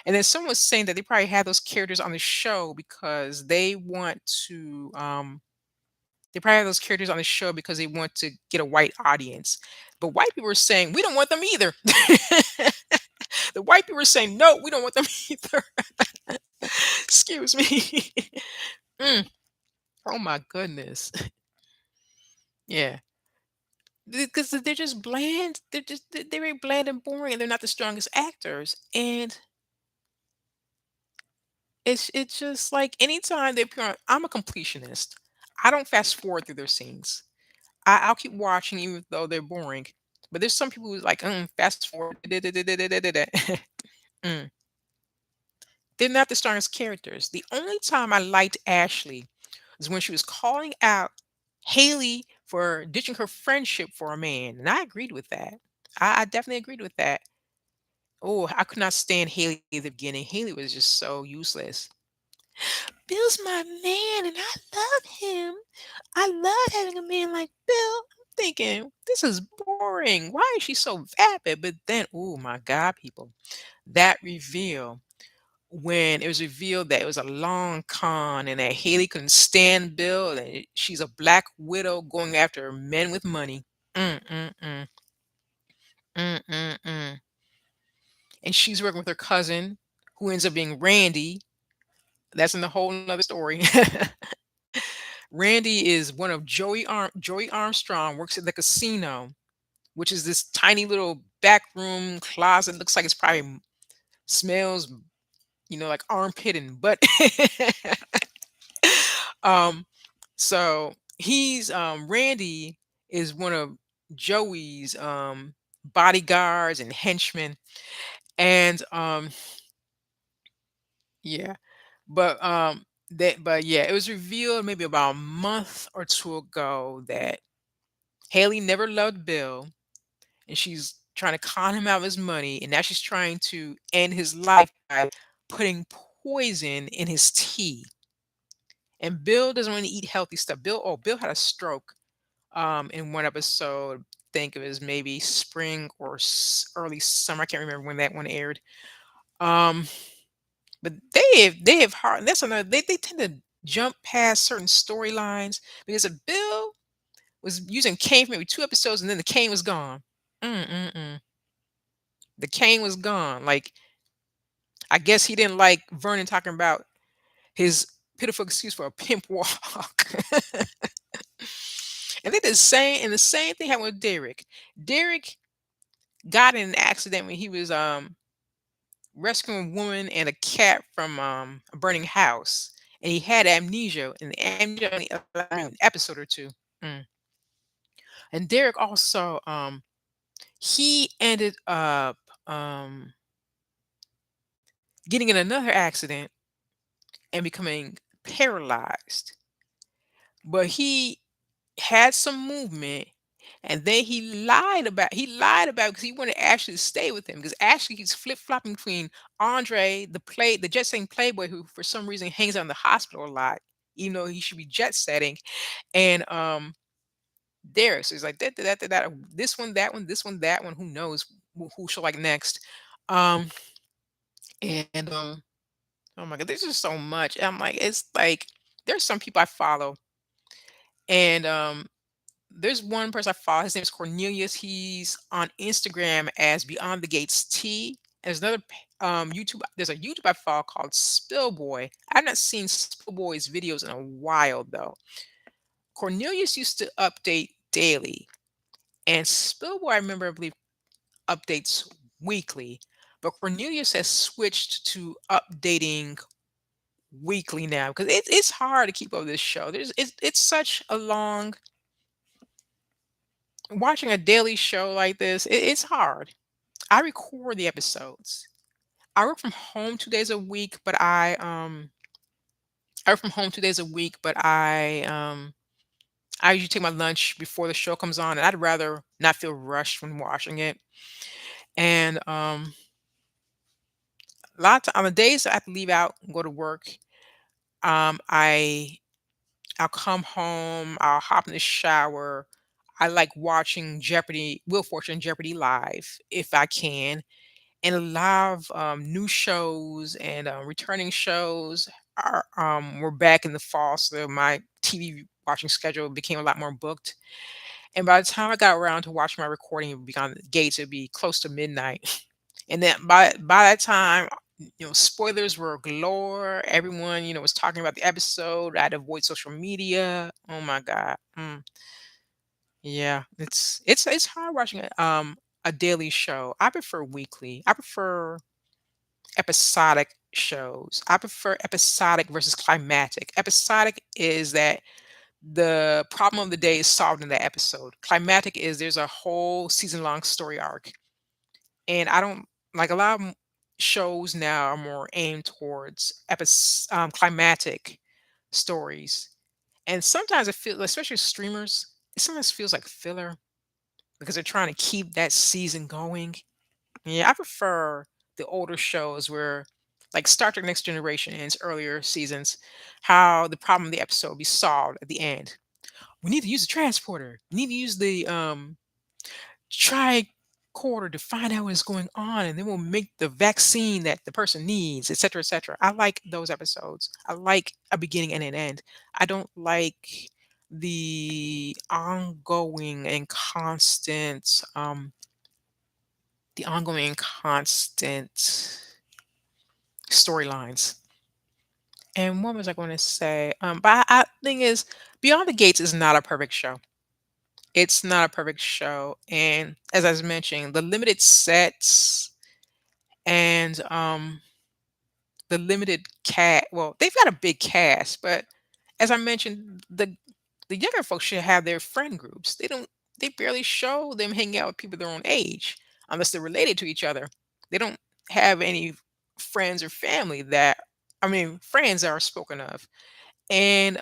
And then someone was saying that they probably had those characters on the show because they probably have those characters on the show because they want to get a white audience. But white people are saying we don't want them either. The white people are saying no, we don't want them either. Excuse me. Mm, oh my goodness. Yeah. Because they're just bland. They're very bland and boring, and they're not the strongest actors. And it's just like anytime they appear on, I'm a completionist. I don't fast forward through their scenes. I'll keep watching even though they're boring. But there's some people who's like, fast forward. Mm. They're not the strongest characters. The only time I liked Ashley was when she was calling out Haley for ditching her friendship for a man. And I agreed with that. I definitely agreed with that. Oh, I could not stand Haley at the beginning. Haley was just so useless. Bill's my man and I love him. I love having a man like Bill. I'm thinking, this is boring. Why is she so vapid? But then, oh my God, people, that reveal when it was revealed that it was a long con and that Haley couldn't stand Bill and she's a black widow going after men with money. Mm, mm, mm, mm, mm, mm. And she's working with her cousin who ends up being Randy. That's in the whole nother story. Randy is one of Joey Armstrong works at the casino, which is this tiny little back room closet. Looks like it's probably smells, like armpit and butt. um, so he's Randy is one of Joey's bodyguards and henchmen, and yeah, but yeah, it was revealed maybe about a month or two ago that Haley never loved Bill, and she's trying to con him out of his money, and now she's trying to end his life by putting poison in his tea. And Bill doesn't want to eat healthy stuff. Bill had a stroke in one episode. Think of it as maybe spring or early summer. I can't remember when that one aired. Um, but they have hard. That's another. They tend to jump past certain storylines because if Bill was using cane for maybe 2 episodes and then the cane was gone. Mm-mm-mm. The cane was gone. Like I guess he didn't like Vernon talking about his pitiful excuse for a pimp walk. And they did the same thing happened with Derek. Derek got in an accident when he was rescuing a woman and a cat from a burning house. And he had amnesia, and the amnesia only allowed him an episode or two. Mm. And Derek also he ended up getting in another accident and becoming paralyzed. But he had some movement, and then he lied about because he wanted Ashley to stay with him because Ashley keeps flip-flopping between Andre, the jet setting playboy who for some reason hangs out in the hospital a lot, even though he should be jet setting, and Derek. So he's like that, this one, that one, this one, that one, who knows who she'll like next. Um and oh my god, there's just so much. I'm like, it's like there's some people I follow, and there's one person I follow. His name is Cornelius. He's on Instagram as Beyond the Gates T. And there's another YouTube. There's a YouTube I follow called Spillboy. I've not seen Spillboy's videos in a while though. Cornelius used to update daily, and Spillboy, I remember, I believe, updates weekly. But Cornelius has switched to updating weekly now because it's hard to keep up with this show. It's such a long watching a daily show like this. It's hard. I record the episodes. I work from home 2 days a week, but I work from home 2 days a week, but I usually take my lunch before the show comes on, and I'd rather not feel rushed when watching it. And a lot of on the days that I have to leave out and go to work, um, I I'll come home, I'll hop in the shower. I like watching Jeopardy, Wheel of Fortune Jeopardy live if I can. And a lot of new shows and returning shows are were back in the fall, so my TV watching schedule became a lot more booked. And by the time I got around to watching my recording of Beyond the Gates, it'd be close to midnight. And then by that time, spoilers were galore. Everyone, was talking about the episode. I had to avoid social media. Oh my god. Yeah, it's hard watching a daily show. I prefer weekly. I prefer episodic shows. I prefer episodic versus climatic. Episodic is that the problem of the day is solved in that episode. Climatic is there's a whole season long story arc. And I don't like a lot of shows now are more aimed towards climatic stories. And sometimes it feels, especially streamers, it sometimes feels like filler because they're trying to keep that season going. Yeah, I prefer the older shows where, like Star Trek Next Generation in its earlier seasons, how the problem of the episode will be solved at the end. We need to use the transporter. We need to use the tricorder to find out what's going on, and then we'll make the vaccine that the person needs, etc., etc. I like those episodes. I like a beginning and an end. I don't like the ongoing and constant storylines. And what was I going to say? But thing is, Beyond the Gates is not a perfect show. It's not a perfect show, and as I was mentioning, the limited sets and the limited cat. Well, they've got a big cast, but as I mentioned, the younger folks should have their friend groups. They don't. They barely show them hanging out with people their own age, unless they're related to each other. They don't have any friends or family that. I mean, friends that are spoken of, and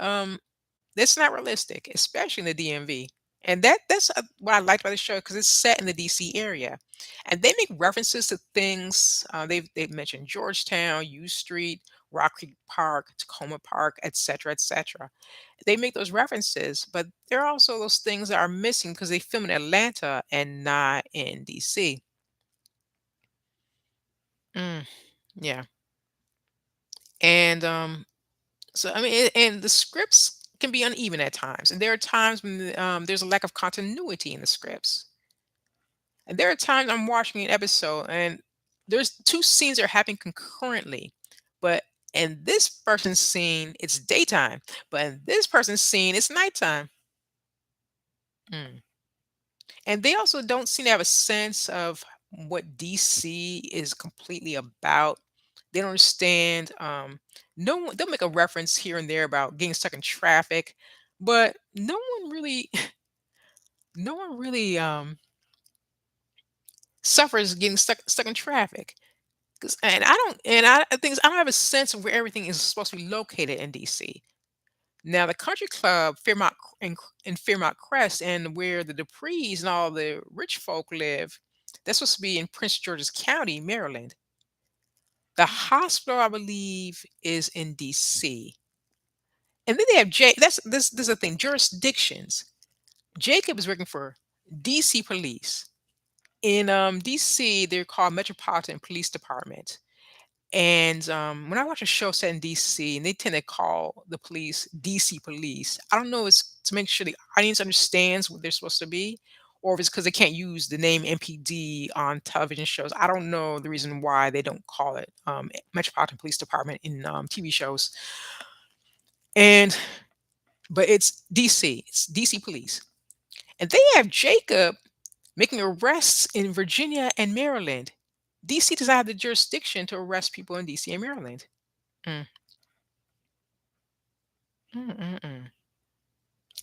that's not realistic, especially in the DMV. And that's what I liked about the show because it's set in the DC area, and they make references to things. They've mentioned Georgetown, U Street, Rock Creek Park, Tacoma Park, etc., etc. They make those references, but there are also those things that are missing because they film in Atlanta and not in DC. Mm, yeah, and so I mean, and the scripts can be uneven at times, and there are times when there's a lack of continuity in the scripts. And there are times I'm watching an episode and there's two scenes that are happening concurrently, but in this person's scene it's daytime, but in this person's scene it's nighttime. Mm. And they also don't seem to have a sense of what DC is completely about. They don't understand. No one, they'll make a reference here and there about getting stuck in traffic, but no one really, no one really suffers getting stuck in traffic. 'Cause, and I don't, and I think I don't have a sense of where everything is supposed to be located in DC. Now, the country club, in Fairmont Crest, and where the Duprees and all the rich folk live, that's supposed to be in Prince George's County, Maryland. The hospital, I believe, is in DC. And then they have this is the thing, jurisdictions. Jacob is working for DC Police. In DC, they're called Metropolitan Police Department. And when I watch a show set in DC, and they tend to call the police DC police, I don't know if it's to make sure the audience understands what they're supposed to be, or if it's because they can't use the name MPD on television shows. I don't know the reason why they don't call it Metropolitan Police Department in TV shows. And but it's DC, it's DC police, and they have Jacob making arrests in Virginia and Maryland. DC does not have the jurisdiction to arrest people in DC and Maryland. Mm, mm.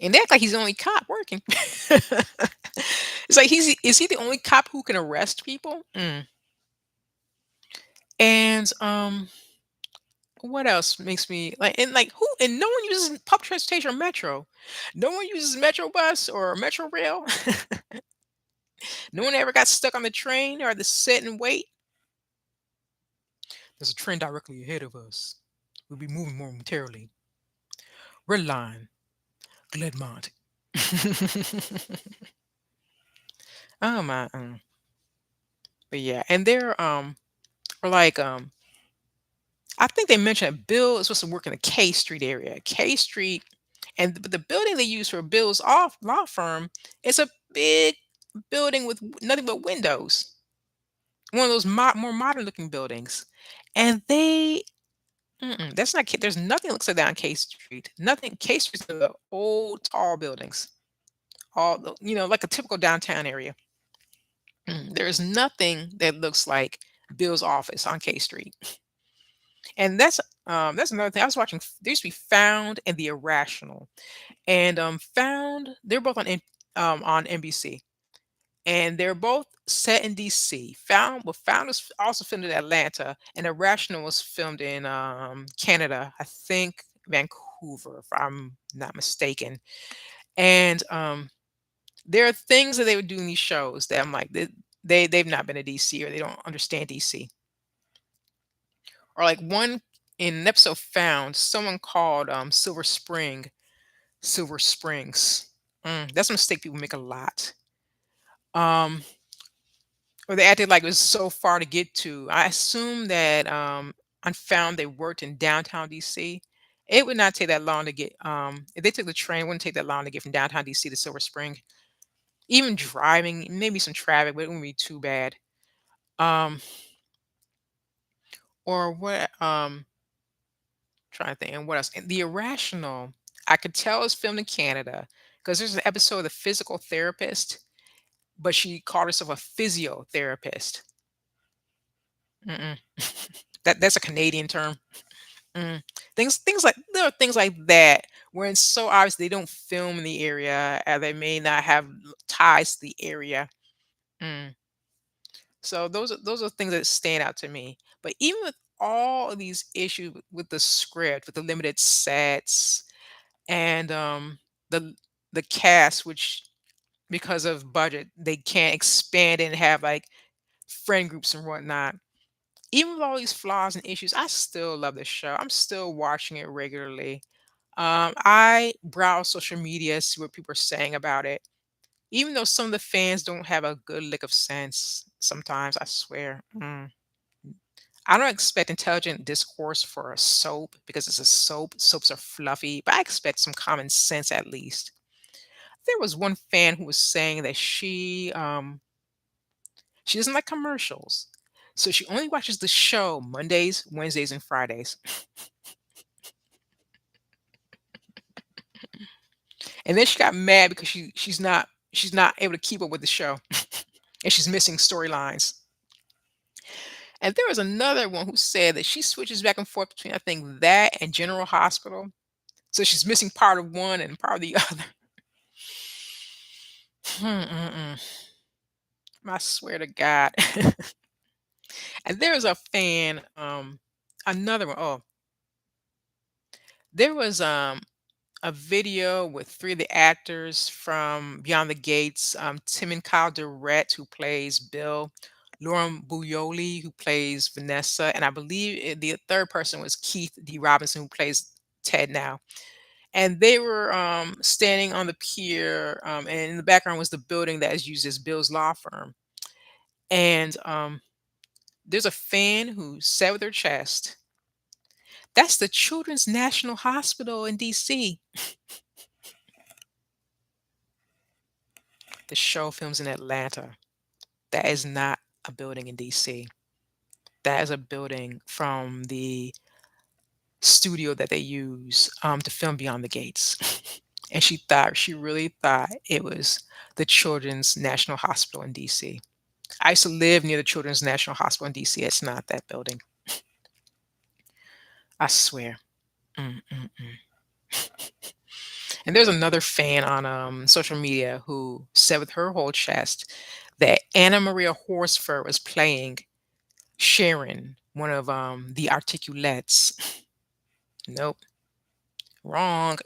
And they act like he's the only cop working. It's like is he the only cop who can arrest people? Mm. And what else makes me like who and no one uses public transportation or metro. No one uses metro bus or metro rail. No one ever got stuck on the train or the sit and wait. There's a train directly ahead of us. We'll be moving momentarily. Red line, Gledmont. Oh my. But yeah, and they're or like I think they mentioned Bill is supposed to work in the K Street area. K Street, and but the building they use for Bill's off law firm is a big building with nothing but windows. One of those more modern looking buildings, and that's not There's nothing that looks like that on K Street. Nothing. K Street's the old tall buildings, like a typical downtown area. There is nothing that looks like Bill's office on K Street. And that's another thing. I was watching. There used to be Found and The Irrational, and Found they're both on NBC, and they're both set in DC. Found was also filmed in Atlanta, and Irrational was filmed in Canada, I think Vancouver, if I'm not mistaken. And there are things that they would do in these shows that I'm like they've not been to DC or they don't understand DC. Or like one in an episode Found, someone called Silver Springs. That's a mistake people make a lot. Um, or they acted like it was so far to get to. I assume that on Found they worked in downtown DC. It would not take that long to get if they took the train, it wouldn't take that long to get from downtown DC to Silver Spring. Even driving, maybe some traffic, but it wouldn't be too bad. Um, or what trying to think and what else? And The Irrational, I could tell it's filmed in Canada because there's an episode of The Physical Therapist, but she called herself a physiotherapist. Mm-mm. That's a Canadian term. Mm. Things like there are things like that where it's so obvious they don't film in the area, and they may not have ties to the area. Mm. So those are things that stand out to me. But even with all of these issues with the script, with the limited sets, and the the cast, which because of budget they can't expand and have like friend groups and whatnot. Even with all these flaws and issues, I still love this show. I'm still watching it regularly. I browse social media, see what people are saying about it. Even though some of the fans don't have a good lick of sense, sometimes I swear. I don't expect intelligent discourse for a soap because it's a soap. Soaps are fluffy, but I expect some common sense at least. There was one fan who was saying that she doesn't like commercials. So she only watches the show Mondays, Wednesdays, and Fridays. And then she got mad because she's not able to keep up with the show and she's missing storylines. And there was another one who said that she switches back and forth between I think that and General Hospital. So she's missing part of one and part of the other. Mm-mm. I swear to God. And there was a fan, another one. Oh, there was a video with three of the actors from Beyond the Gates, Tim and Kyle Durrett, who plays Bill, Lauren Buyoli, who plays Vanessa, and I believe the third person was Keith D. Robinson, who plays Ted now. And they were standing on the pier, and in the background was the building that is used as Bill's law firm. And There's a fan who said with her chest, "That's the Children's National Hospital in DC." The show films in Atlanta. That is not a building in DC. That is a building from the studio that they use to film Beyond the Gates. And she really thought it was the Children's National Hospital in DC. I used to live near the Children's National Hospital in DC. It's not that building. I swear. Mm, mm, mm. And there's another fan on social media who said with her whole chest that Anna Maria Horsford was playing Sharon, one of the Articulettes. Nope, wrong.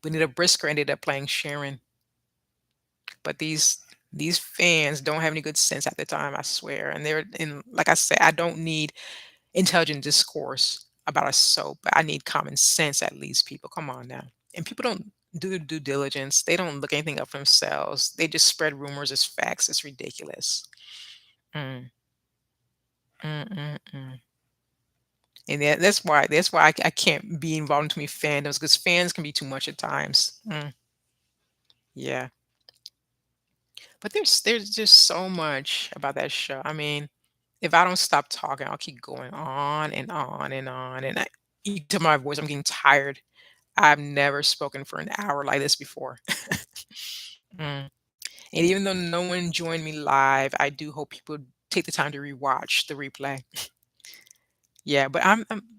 Benita Brisker ended up playing Sharon, but these fans don't have any good sense at the time, I swear. And they're in, like I said, I don't need intelligent discourse about a soap. I need common sense at least, people. Come on now. And people don't do their due diligence. They don't look anything up for themselves. They just spread rumors as facts. It's ridiculous. Mm, mm, mm, mm. And that's why I can't be involved in too many fandoms because fans can be too much at times. Yeah. But there's just so much about that show. I mean, if I don't stop talking, I'll keep going on and on and on. And you can tell my voice, I'm getting tired. I've never spoken for an hour like this before. Mm. And even though no one joined me live, I do hope people take the time to rewatch the replay. Yeah, but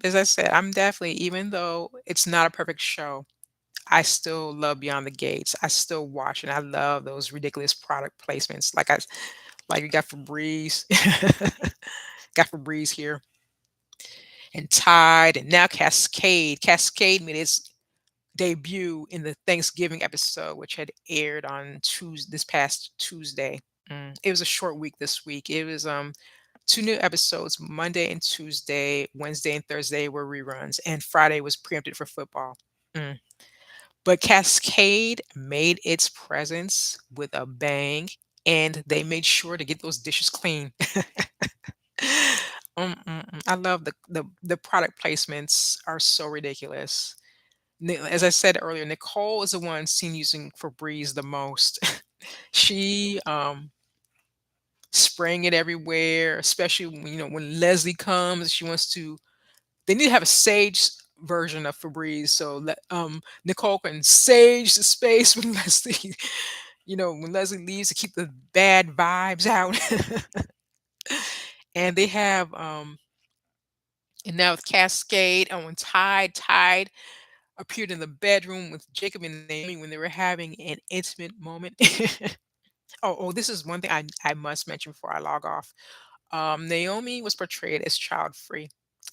as I said, I'm definitely, even though it's not a perfect show, I still love Beyond the Gates. I still watch and I love those ridiculous product placements. Like we got Febreze, got Febreze here, and Tide, and now Cascade. Cascade made its debut in the Thanksgiving episode, which had aired on Tuesday, this past Tuesday. It was a short week this week. It was two new episodes, Monday and Tuesday. Wednesday and Thursday were reruns, and Friday was preempted for football. Mm. But Cascade made its presence with a bang, and they made sure to get those dishes clean. I love the product placements are so ridiculous. As I said earlier, Nicole is the one seen using Febreze the most. She spraying it everywhere, especially when when Leslie comes, she wants to. They need to have a sage version of Febreze so Nicole can sage the space when Leslie, when Leslie leaves to keep the bad vibes out. And they have and now with Cascade on Tide appeared in the bedroom with Jacob and Naomi when they were having an intimate moment. Oh, this is one thing I must mention before I log off. Naomi was portrayed as child free.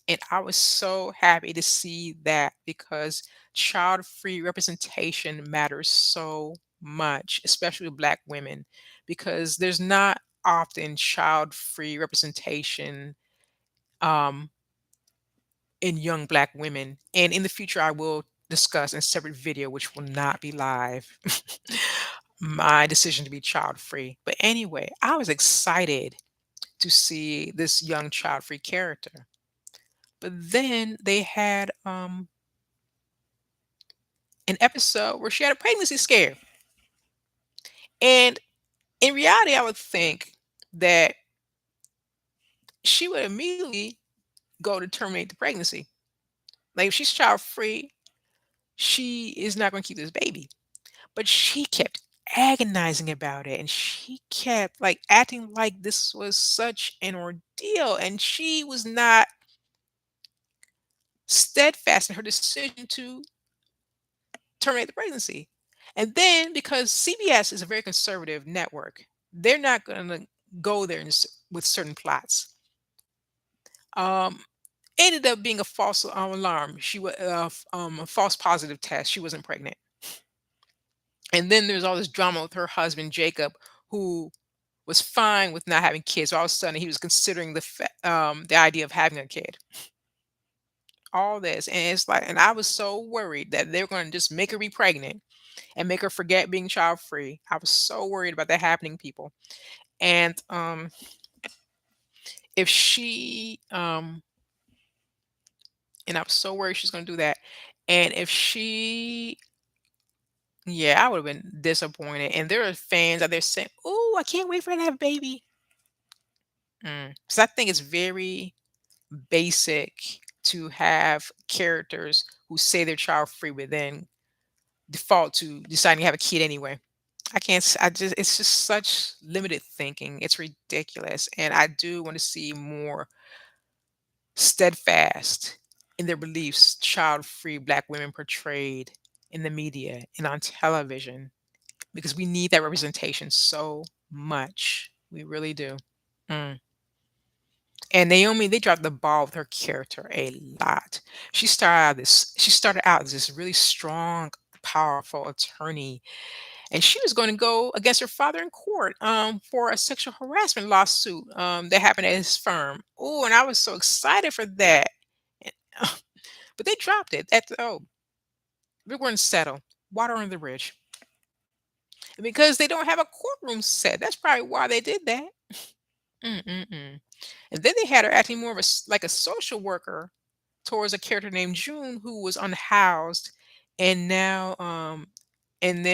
And I was so happy to see that because child free representation matters so much, especially with Black women, because there's not often child free representation um, in young Black women. And in the future, I will discuss in a separate video, which will not be live, my decision to be child free. But anyway, I was excited to see this young child free character. But then they had an episode where she had a pregnancy scare. And in reality, I would think that she would immediately go to terminate the pregnancy. Like if she's child free, she is not going to keep this baby. But she kept agonizing about it and she kept like acting like this was such an ordeal and she was not steadfast in her decision to terminate the pregnancy. And then because CBS is a very conservative network, they're not going to go there with certain plots. Um, ended up being a false alarm. She was a false positive test. She wasn't pregnant. And then there's all this drama with her husband Jacob, who was fine with not having kids. All of a sudden, he was considering the idea of having a kid. All this, and it's like, and I was so worried that they were going to just make her be pregnant and make her forget being child free. I was so worried about that happening, people. And if she and I'm so worried she's gonna do that. And if she yeah, I would have been disappointed. And there are fans out there saying, "Oh, I can't wait for her to have a baby." So I think it's very basic to have characters who say they're child free, but then default to deciding to have a kid anyway. I can't. I just. It's just such limited thinking. It's ridiculous, and I do want to see more steadfast in their beliefs, child free Black women portrayed in the media and on television because we need that representation so much. We really do. Mm. And Naomi, they dropped the ball with her character a lot. She started out as this really strong, powerful attorney, and she was going to go against her father in court for a sexual harassment lawsuit that happened at his firm. Oh, and I was so excited for that. And, but they dropped it. We're going to settle. Water under the bridge. And because they don't have a courtroom set. That's probably why they did that. Mm-mm-mm. And then they had her acting more of like a social worker towards a character named June who was unhoused, and now and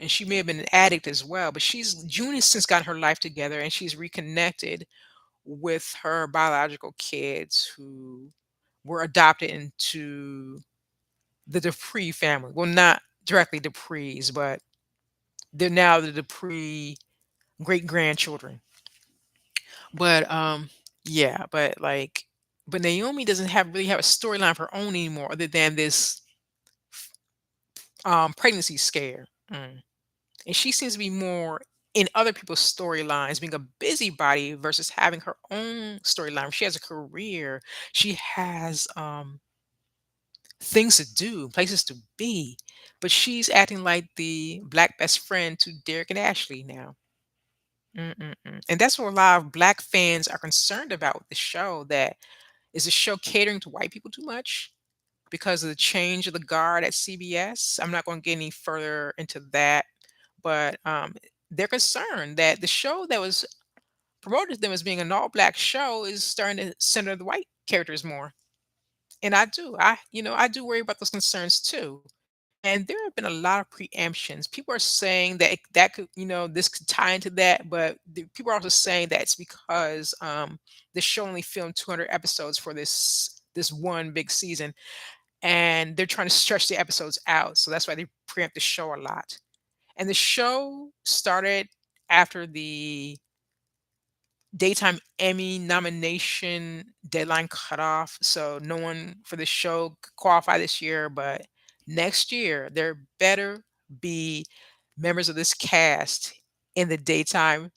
she may have been an addict as well, but she's June has since gotten her life together and she's reconnected with her biological kids who were adopted into the Dupree family. Well, not directly Duprees, but they're now the Dupree great grandchildren. But yeah, but Naomi doesn't have a storyline of her own anymore other than this pregnancy scare. And she seems to be more in other people's storylines, being a busybody versus having her own storyline. She has a career. She has things to do, places to be. But she's acting like the Black best friend to Derek and Ashley now. And that's what a lot of Black fans are concerned about with the show. That is the show catering to white people too much because of the change of the guard at CBS. I'm not going to get any further into that, but they're concerned that the show that was promoted to them as being an all Black show is starting to center the white characters more. And I do worry about those concerns too. And there have been a lot of preemptions. People are saying that that could, this could tie into that, but people are also saying that it's because the show only filmed 200 episodes for this one big season, and they're trying to stretch the episodes out. So that's why they preempt the show a lot. And the show started after the daytime Emmy nomination deadline cutoff. So no one for the show could qualify this year, but next year there better be members of this cast in the daytime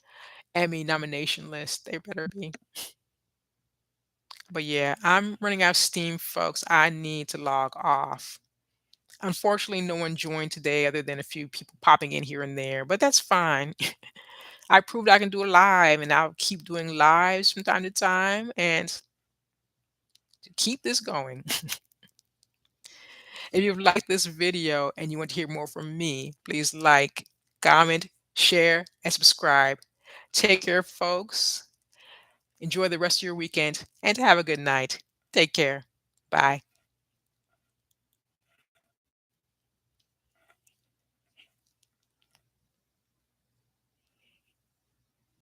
Emmy nomination list. They better be. But yeah, I'm running out of steam, folks. I need to log off. Unfortunately, no one joined today other than a few people popping in here and there, but that's fine. I proved I can do a live, and I'll keep doing lives from time to time and keep this going. If you've liked this video and you want to hear more from me, please like, comment, share, and subscribe. Take care, folks. Enjoy the rest of your weekend and have a good night. Take care. Bye.